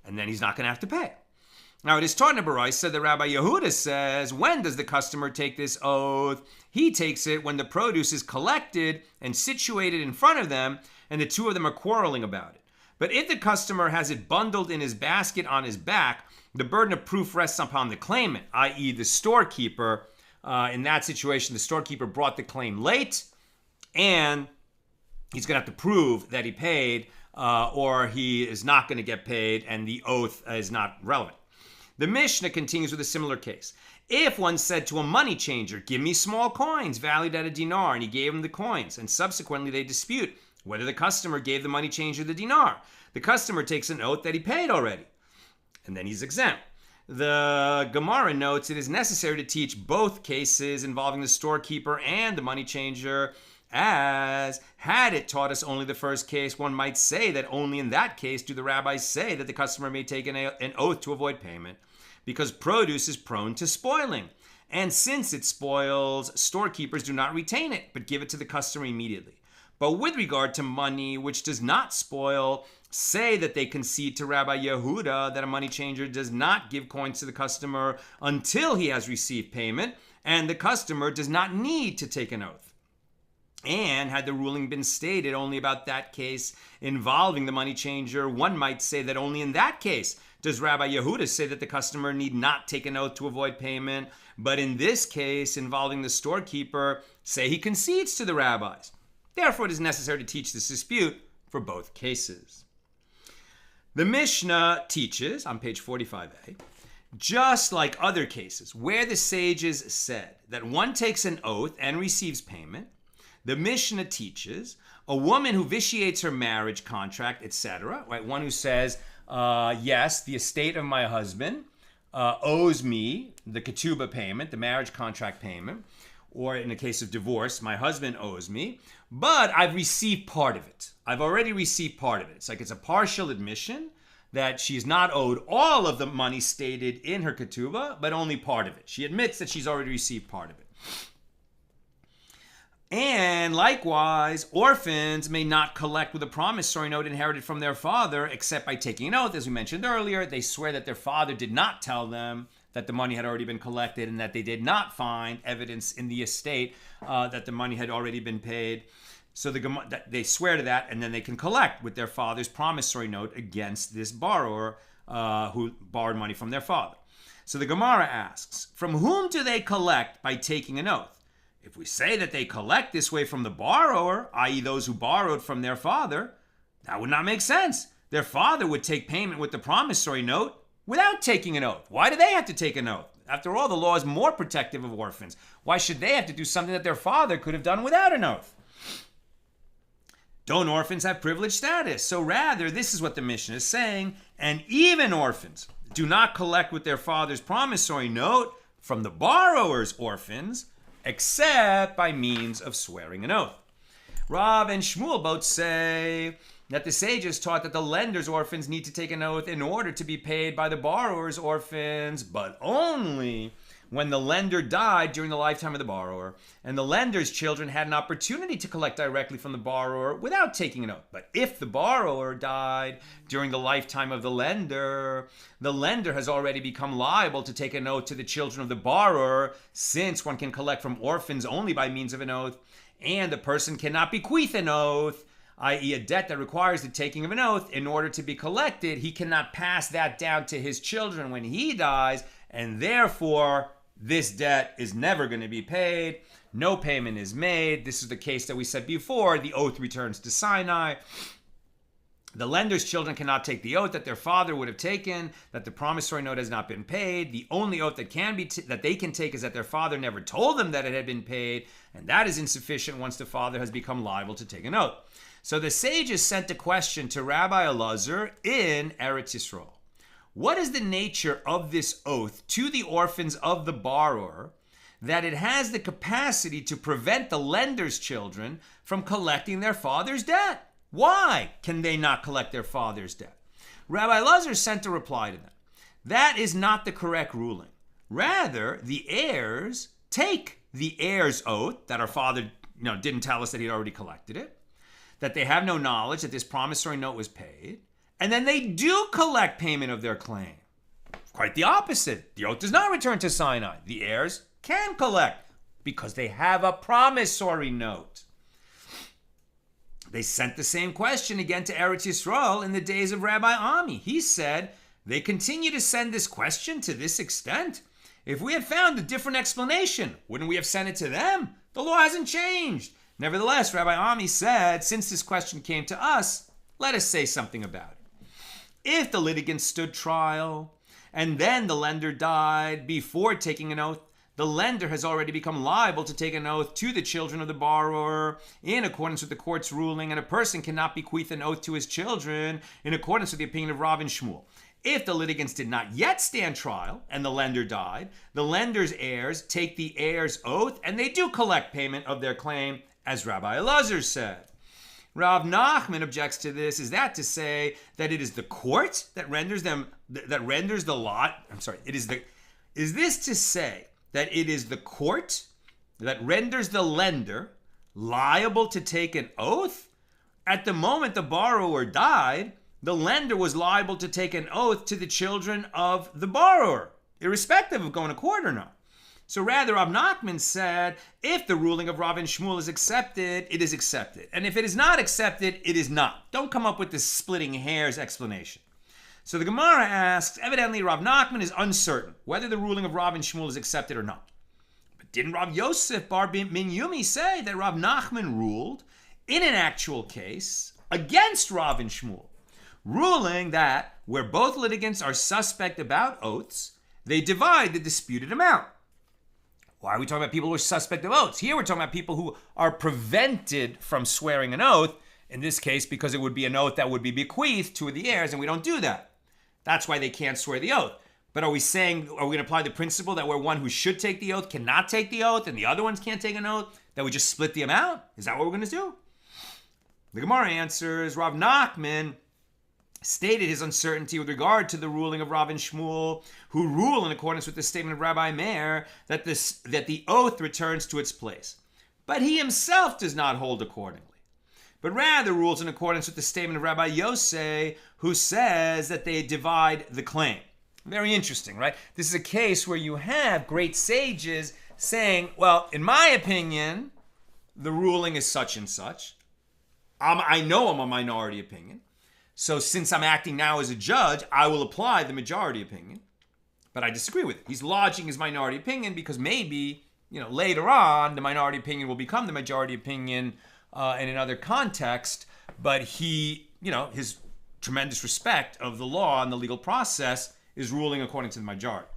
and then he's not going to have to pay. Now it is taught in a baraisa that Rabbi Yehuda says, when does the customer take this oath? He takes it when the produce is collected and situated in front of them, and the 2 of them are quarreling about it. But if the customer has it bundled in his basket on his back, the burden of proof rests upon the claimant, i.e. the storekeeper. In that situation, the storekeeper brought the claim late, and he's going to have to prove that he paid, or he is not going to get paid, and the oath is not relevant. The Mishnah continues with a similar case. If one said to a money changer, give me small coins valued at 1 dinar, and he gave him the coins, and subsequently they dispute whether the customer gave the money changer the dinar, the customer takes an oath that he paid already, and then he's exempt. The Gemara notes it is necessary to teach both cases involving the storekeeper and the money changer, as had it taught us only the first case, one might say that only in that case do the rabbis say that the customer may take an oath to avoid payment, because produce is prone to spoiling. And since it spoils, storekeepers do not retain it, but give it to the customer immediately. But with regard to money, which does not spoil, say that they concede to Rabbi Yehuda that a money changer does not give coins to the customer until he has received payment, and the customer does not need to take an oath. And had the ruling been stated only about that case involving the money changer, one might say that only in that case does Rabbi Yehuda say that the customer need not take an oath to avoid payment. But in this case involving the storekeeper, say he concedes to the rabbis. Therefore, it is necessary to teach this dispute for both cases. The Mishnah teaches, on page 45a, just like other cases where the sages said that one takes an oath and receives payment, the Mishnah teaches a woman who vitiates her marriage contract, etc., right? One who says, yes, the estate of my husband owes me the ketubah payment, the marriage contract payment, or in the case of divorce, my husband owes me, but I've received part of it. I've already received part of it. It's like it's a partial admission that she's not owed all of the money stated in her ketubah, but only part of it. She admits that she's already received part of it. And likewise, orphans may not collect with a promissory note inherited from their father, except by taking an oath. As we mentioned earlier, they swear that their father did not tell them that the money had already been collected and that they did not find evidence in the estate that the money had already been paid. So they swear to that, and then they can collect with their father's promissory note against this borrower who borrowed money from their father. So the Gemara asks, from whom do they collect by taking an oath? If we say that they collect this way from the borrower, i.e. those who borrowed from their father, that would not make sense. Their father would take payment with the promissory note without taking an oath. Why do they have to take an oath? After all, the law is more protective of orphans. Why should they have to do something that their father could have done without an oath? Don't orphans have privileged status? So rather, this is what the Mishna is saying, and even orphans do not collect with their father's promissory note from the borrower's orphans, except by means of swearing an oath. Rav and Shmuel both say that the sages taught that the lender's orphans need to take an oath in order to be paid by the borrower's orphans, but only when the lender died during the lifetime of the borrower, and the lender's children had an opportunity to collect directly from the borrower without taking an oath. But if the borrower died during the lifetime of the lender has already become liable to take an oath to the children of the borrower, since one can collect from orphans only by means of an oath, and the person cannot bequeath an oath, i.e. a debt that requires the taking of an oath in order to be collected. He cannot pass that down to his children when he dies, and therefore this debt is never going to be paid. No payment is made. This is the case that we said before. The oath returns to Sinai. The lender's children cannot take the oath that their father would have taken, that the promissory note has not been paid. The only oath that they can take is that their father never told them that it had been paid, and that is insufficient once the father has become liable to take an oath. So the sages sent a question to Rabbi Elazar in Eretz Yisrael. What is the nature of this oath to the orphans of the borrower that it has the capacity to prevent the lender's children from collecting their father's debt? Why can they not collect their father's debt? Rabbi Elazar sent a reply to them. That is not the correct ruling. Rather, the heirs take the heir's oath that our father didn't tell us that he'd already collected it, that they have no knowledge that this promissory note was paid, and then they do collect payment of their claim. Quite the opposite. The oath does not return to Sinai. The heirs can collect because they have a promissory note. They sent the same question again to Eretz Yisrael in the days of Rabbi Ami. He said, they continue to send this question to this extent. If we had found a different explanation, wouldn't we have sent it to them? The law hasn't changed. Nevertheless, Rabbi Ami said, since this question came to us, let us say something about it. If the litigant stood trial and then the lender died before taking an oath, the lender has already become liable to take an oath to the children of the borrower in accordance with the court's ruling, and a person cannot bequeath an oath to his children in accordance with the opinion of Rav and Shmuel. If the litigants did not yet stand trial and the lender died, the lender's heirs take the heir's oath and they do collect payment of their claim, as Rabbi Elazar said. Rav Nachman objects to this. Is that to say that it is the court that renders the lot? Is this to say that it is the court that renders the lender liable to take an oath? At the moment the borrower died, the lender was liable to take an oath to the children of the borrower, irrespective of going to court or not. So rather, Rav Nachman said, if the ruling of Rav and Shmuel is accepted, it is accepted. And if it is not accepted, it is not. Don't come up with this splitting hairs explanation. So the Gemara asks, evidently Rav Nachman is uncertain whether the ruling of Rav and Shmuel is accepted or not. But didn't Rav Yosef bar Minyumi say that Rav Nachman ruled in an actual case against Rav and Shmuel, ruling that where both litigants are suspect about oaths, they divide the disputed amount. Why are we talking about people who are suspect of oaths? Here we're talking about people who are prevented from swearing an oath, in this case because it would be an oath that would be bequeathed to the heirs, and we don't do that. That's why they can't swear the oath. But are we going to apply the principle that where one who should take the oath cannot take the oath and the other ones can't take an oath, that we just split the amount? Is that what we're going to do? The Gemara answers, Rav Nachman stated his uncertainty with regard to the ruling of Rav and Shmuel, who rule in accordance with the statement of Rabbi Meir that the oath returns to its place. But he himself does not hold accordingly, but rather rules in accordance with the statement of Rabbi Yosei, who says that they divide the claim. Very interesting, right? This is a case where you have great sages saying, well, in my opinion, the ruling is such and such. I know I'm a minority opinion. So since I'm acting now as a judge, I will apply the majority opinion. But I disagree with it. He's lodging his minority opinion because maybe, later on, the minority opinion will become the majority opinion in another context. But he, his tremendous respect of the law and the legal process is ruling according to the majority.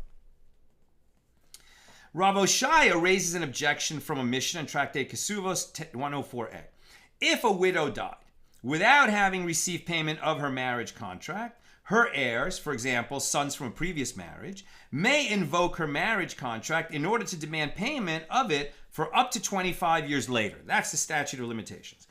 Rav Oshaya raises an objection from a Mishna in Tractate Shevuos 104a. If a widow died without having received payment of her marriage contract, her heirs, for example, sons from a previous marriage, may invoke her marriage contract in order to demand payment of it for up to 25 years later. That's the statute of limitations.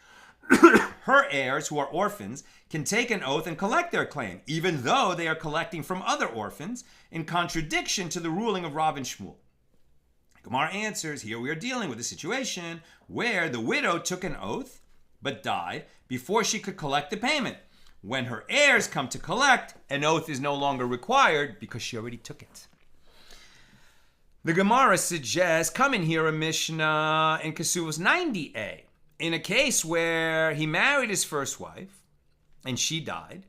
Her heirs, who are orphans, can take an oath and collect their claim, even though they are collecting from other orphans, in contradiction to the ruling of Rav and Shmuel. Gemara answers, here we are dealing with a situation where the widow took an oath but died before she could collect the payment. When her heirs come to collect, an oath is no longer required because she already took it. The Gemara suggests, come in here a Mishna in Shevuos 90a. In a case where he married his first wife and she died,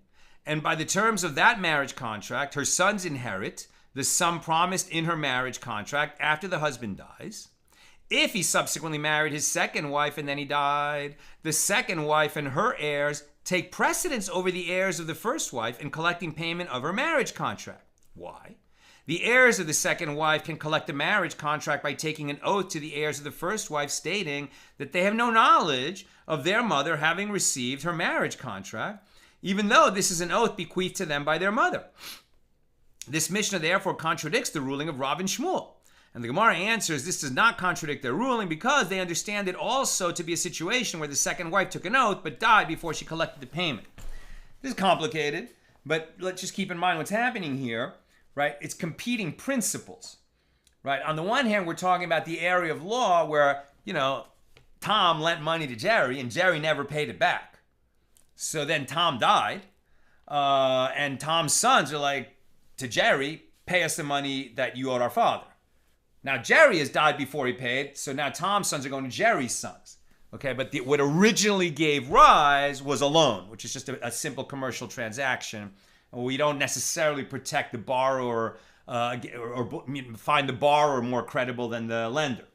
and by the terms of that marriage contract, her sons inherit the sum promised in her marriage contract after the husband dies. If he subsequently married his second wife and then he died, the second wife and her heirs take precedence over the heirs of the first wife in collecting payment of her marriage contract. Why? The heirs of the second wife can collect the marriage contract by taking an oath to the heirs of the first wife stating that they have no knowledge of their mother having received her marriage contract, even though this is an oath bequeathed to them by their mother. This Mishnah therefore contradicts the ruling of Rav and Shmuel. And the Gemara answers this does not contradict their ruling because they understand it also to be a situation where the second wife took an oath but died before she collected the payment. This is complicated, but let's just keep in mind what's happening here, right? It's competing principles, right? On the one hand, we're talking about the area of law where, Tom lent money to Jerry and Jerry never paid it back. So then Tom died, and Tom's sons are like, to Jerry, pay us the money that you owed our father. Now, Jerry has died before he paid, so now Tom's sons are going to Jerry's sons. Okay, but what originally gave rise was a loan, which is just a simple commercial transaction. We don't necessarily protect the borrower or find the borrower more credible than the lender.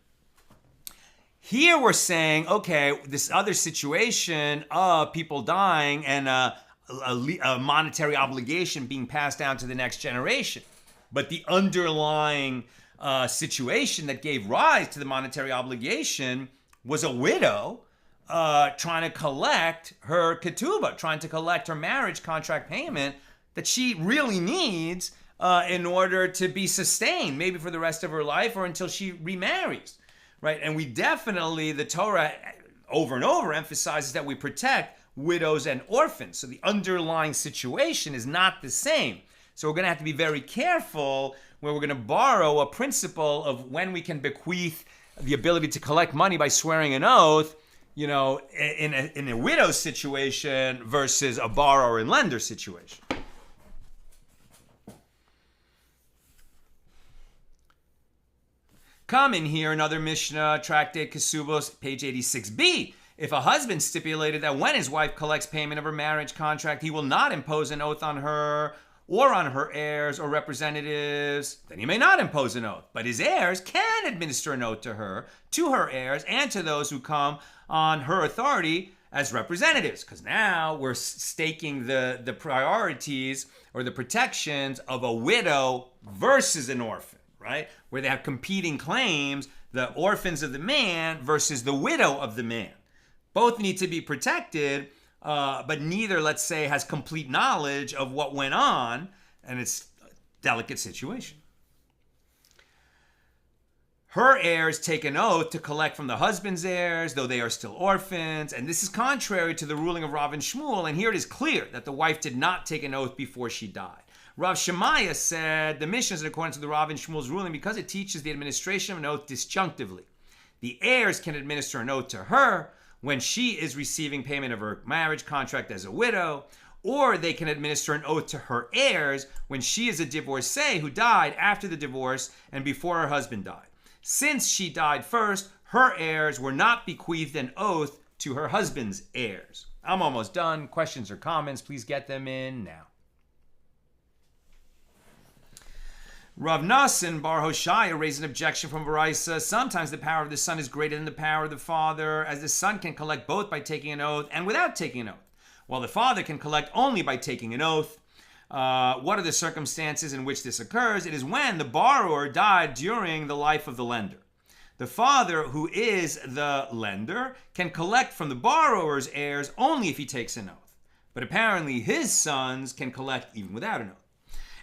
Here we're saying, okay, this other situation of people dying and a monetary obligation being passed down to the next generation. But the underlying situation that gave rise to the monetary obligation was a widow trying to collect her ketubah, trying to collect her marriage contract payment that she really needs in order to be sustained, maybe for the rest of her life or until she remarries, right? And we definitely, the Torah over and over emphasizes that we protect widows and orphans. So the underlying situation is not the same. So we're going to have to be very careful where we're going to borrow a principle of when we can bequeath the ability to collect money by swearing an oath, in a widow situation versus a borrower and lender situation. Come in here, another Mishnah, Tractate Shevuos, page 86b. If a husband stipulated that when his wife collects payment of her marriage contract, he will not impose an oath on her or on her heirs or representatives, then he may not impose an oath. But his heirs can administer an oath to her heirs, and to those who come on her authority as representatives. Because now we're staking the priorities or the protections of a widow versus an orphan, right? Where they have competing claims the orphans of the man versus the widow of the man. Both need to be protected, but neither, let's say, has complete knowledge of what went on, and it's a delicate situation. Her heirs take an oath to collect from the husband's heirs, though they are still orphans, and this is contrary to the ruling of Rav and Shmuel, and here it is clear that the wife did not take an oath before she died. Rav Shemaiah said the Mishna is in accordance with the Rav and Shmuel's ruling because it teaches the administration of an oath disjunctively. The heirs can administer an oath to her when she is receiving payment of her marriage contract as a widow, or they can administer an oath to her heirs when she is a divorcee who died after the divorce and before her husband died. Since she died first, her heirs were not bequeathed an oath to her husband's heirs. I'm almost done. Questions or comments, please get them in now. Rav Nassan Bar Hoshaya raised an objection from Baraisa. Sometimes the power of the son is greater than the power of the father, as the son can collect both by taking an oath and without taking an oath, while the father can collect only by taking an oath. What are the circumstances in which this occurs? It is when the borrower died during the life of the lender. The father, who is the lender, can collect from the borrower's heirs only if he takes an oath. But apparently his sons can collect even without an oath.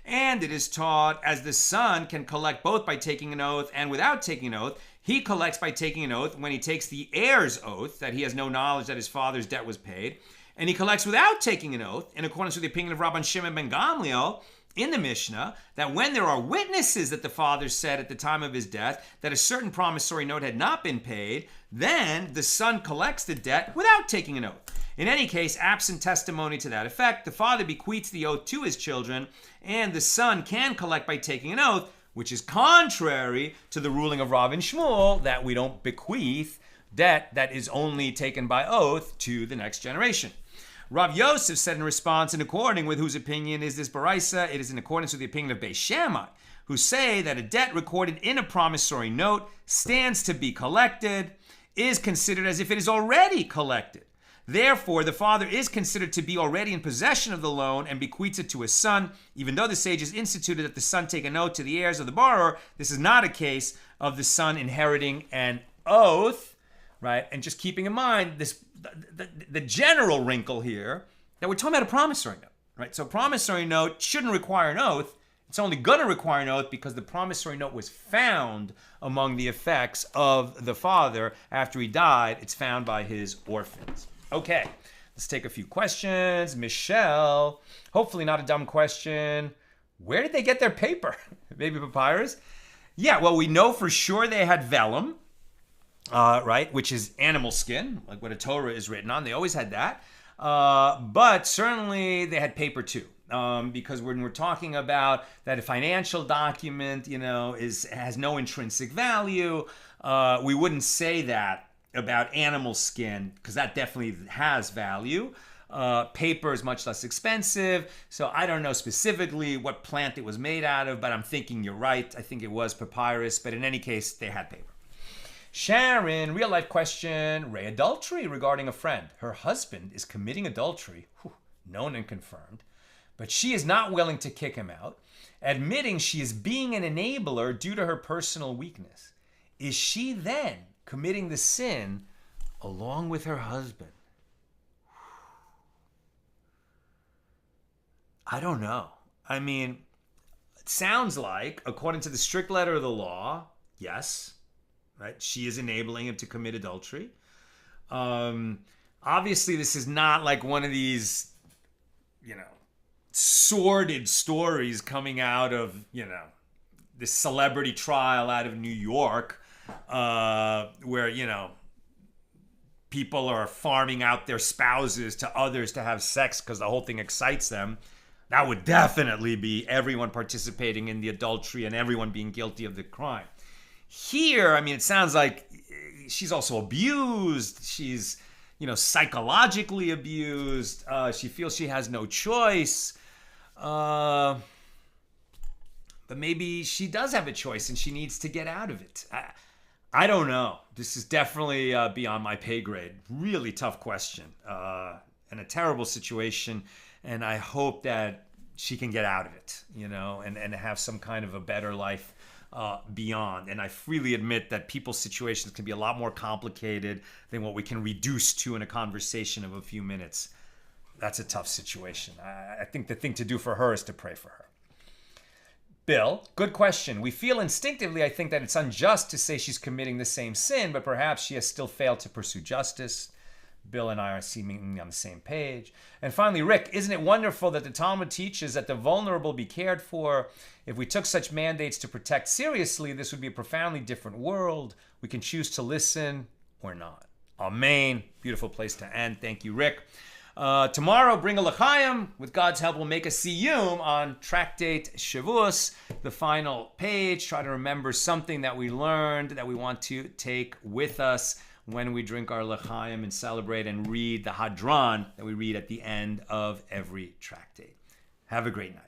And it is taught, as the son can collect both by taking an oath and without taking an oath, he collects by taking an oath when he takes the heir's oath that he has no knowledge that his father's debt was paid. And he collects without taking an oath, in accordance with the opinion of Rabban Shimon ben Gamliel in the Mishnah, that when there are witnesses that the father said at the time of his death that a certain promissory note had not been paid, then the son collects the debt without taking an oath. In any case, absent testimony to that effect, the father bequeaths the oath to his children, and the son can collect by taking an oath, which is contrary to the ruling of Rav and Shmuel that we don't bequeath debt that is only taken by oath to the next generation. Rav Yosef said in response, in according with whose opinion is this Baraisa, it is in accordance with the opinion of Beis Shammai, who say that a debt recorded in a promissory note stands to be collected, is considered as if it is already collected. Therefore, the father is considered to be already in possession of the loan and bequeaths it to his son, even though the sages instituted that the son take a note to the heirs of the borrower. This is not a case of the son inheriting an oath, right? And just keeping in mind this, the general wrinkle here, that we're talking about a promissory note, right? So a promissory note shouldn't require an oath. It's only going to require an oath because the promissory note was found among the effects of the father after he died. It's found by his orphans. Okay, let's take a few questions. Michelle, hopefully not a dumb question. Where did they get their paper? Maybe papyrus? Yeah, well, we know for sure they had vellum, right, which is animal skin, like what a Torah is written on. They always had that. But certainly they had paper too. Because when we're talking about that a financial document, has no intrinsic value, we wouldn't say that about animal skin, because that definitely has value. Paper is much less expensive, so I don't know specifically what plant it was made out of, but I'm thinking you're right. I think it was papyrus, but in any case, they had paper. Sharon, real life question. Ray, adultery regarding a friend. Her husband is committing adultery, known and confirmed, but she is not willing to kick him out, admitting she is being an enabler due to her personal weakness. Is she then committing the sin along with her husband? I don't know. I mean, it sounds like, according to the strict letter of the law, yes, right? She is enabling him to commit adultery. Obviously, this is not like one of these, sordid stories coming out of, this celebrity trial out of New York, where, people are farming out their spouses to others to have sex because the whole thing excites them. That would definitely be everyone participating in the adultery and everyone being guilty of the crime. Here, it sounds like she's also abused. She's, psychologically abused. She feels she has no choice. But maybe she does have a choice and she needs to get out of it. I don't know. This is definitely beyond my pay grade. Really tough question. And a terrible situation. And I hope that she can get out of it, and have some kind of a better life beyond. And I freely admit that people's situations can be a lot more complicated than what we can reduce to in a conversation of a few minutes. That's a tough situation. I think the thing to do for her is to pray for her. Bill, good question. We feel instinctively, I think, that it's unjust to say she's committing the same sin, but perhaps she has still failed to pursue justice. Bill and I are seemingly on the same page. And finally, Rick, isn't it wonderful that the Talmud teaches that the vulnerable be cared for? If we took such mandates to protect seriously, this would be a profoundly different world. We can choose to listen or not. Amen. Beautiful place to end. Thank you, Rick. Tomorrow, bring a l'chaim. With God's help, we'll make a siyum on tractate Shevuos, the final page. Try to remember something that we learned that we want to take with us when we drink our l'chaim and celebrate and read the hadran that we read at the end of every tractate. Have a great night.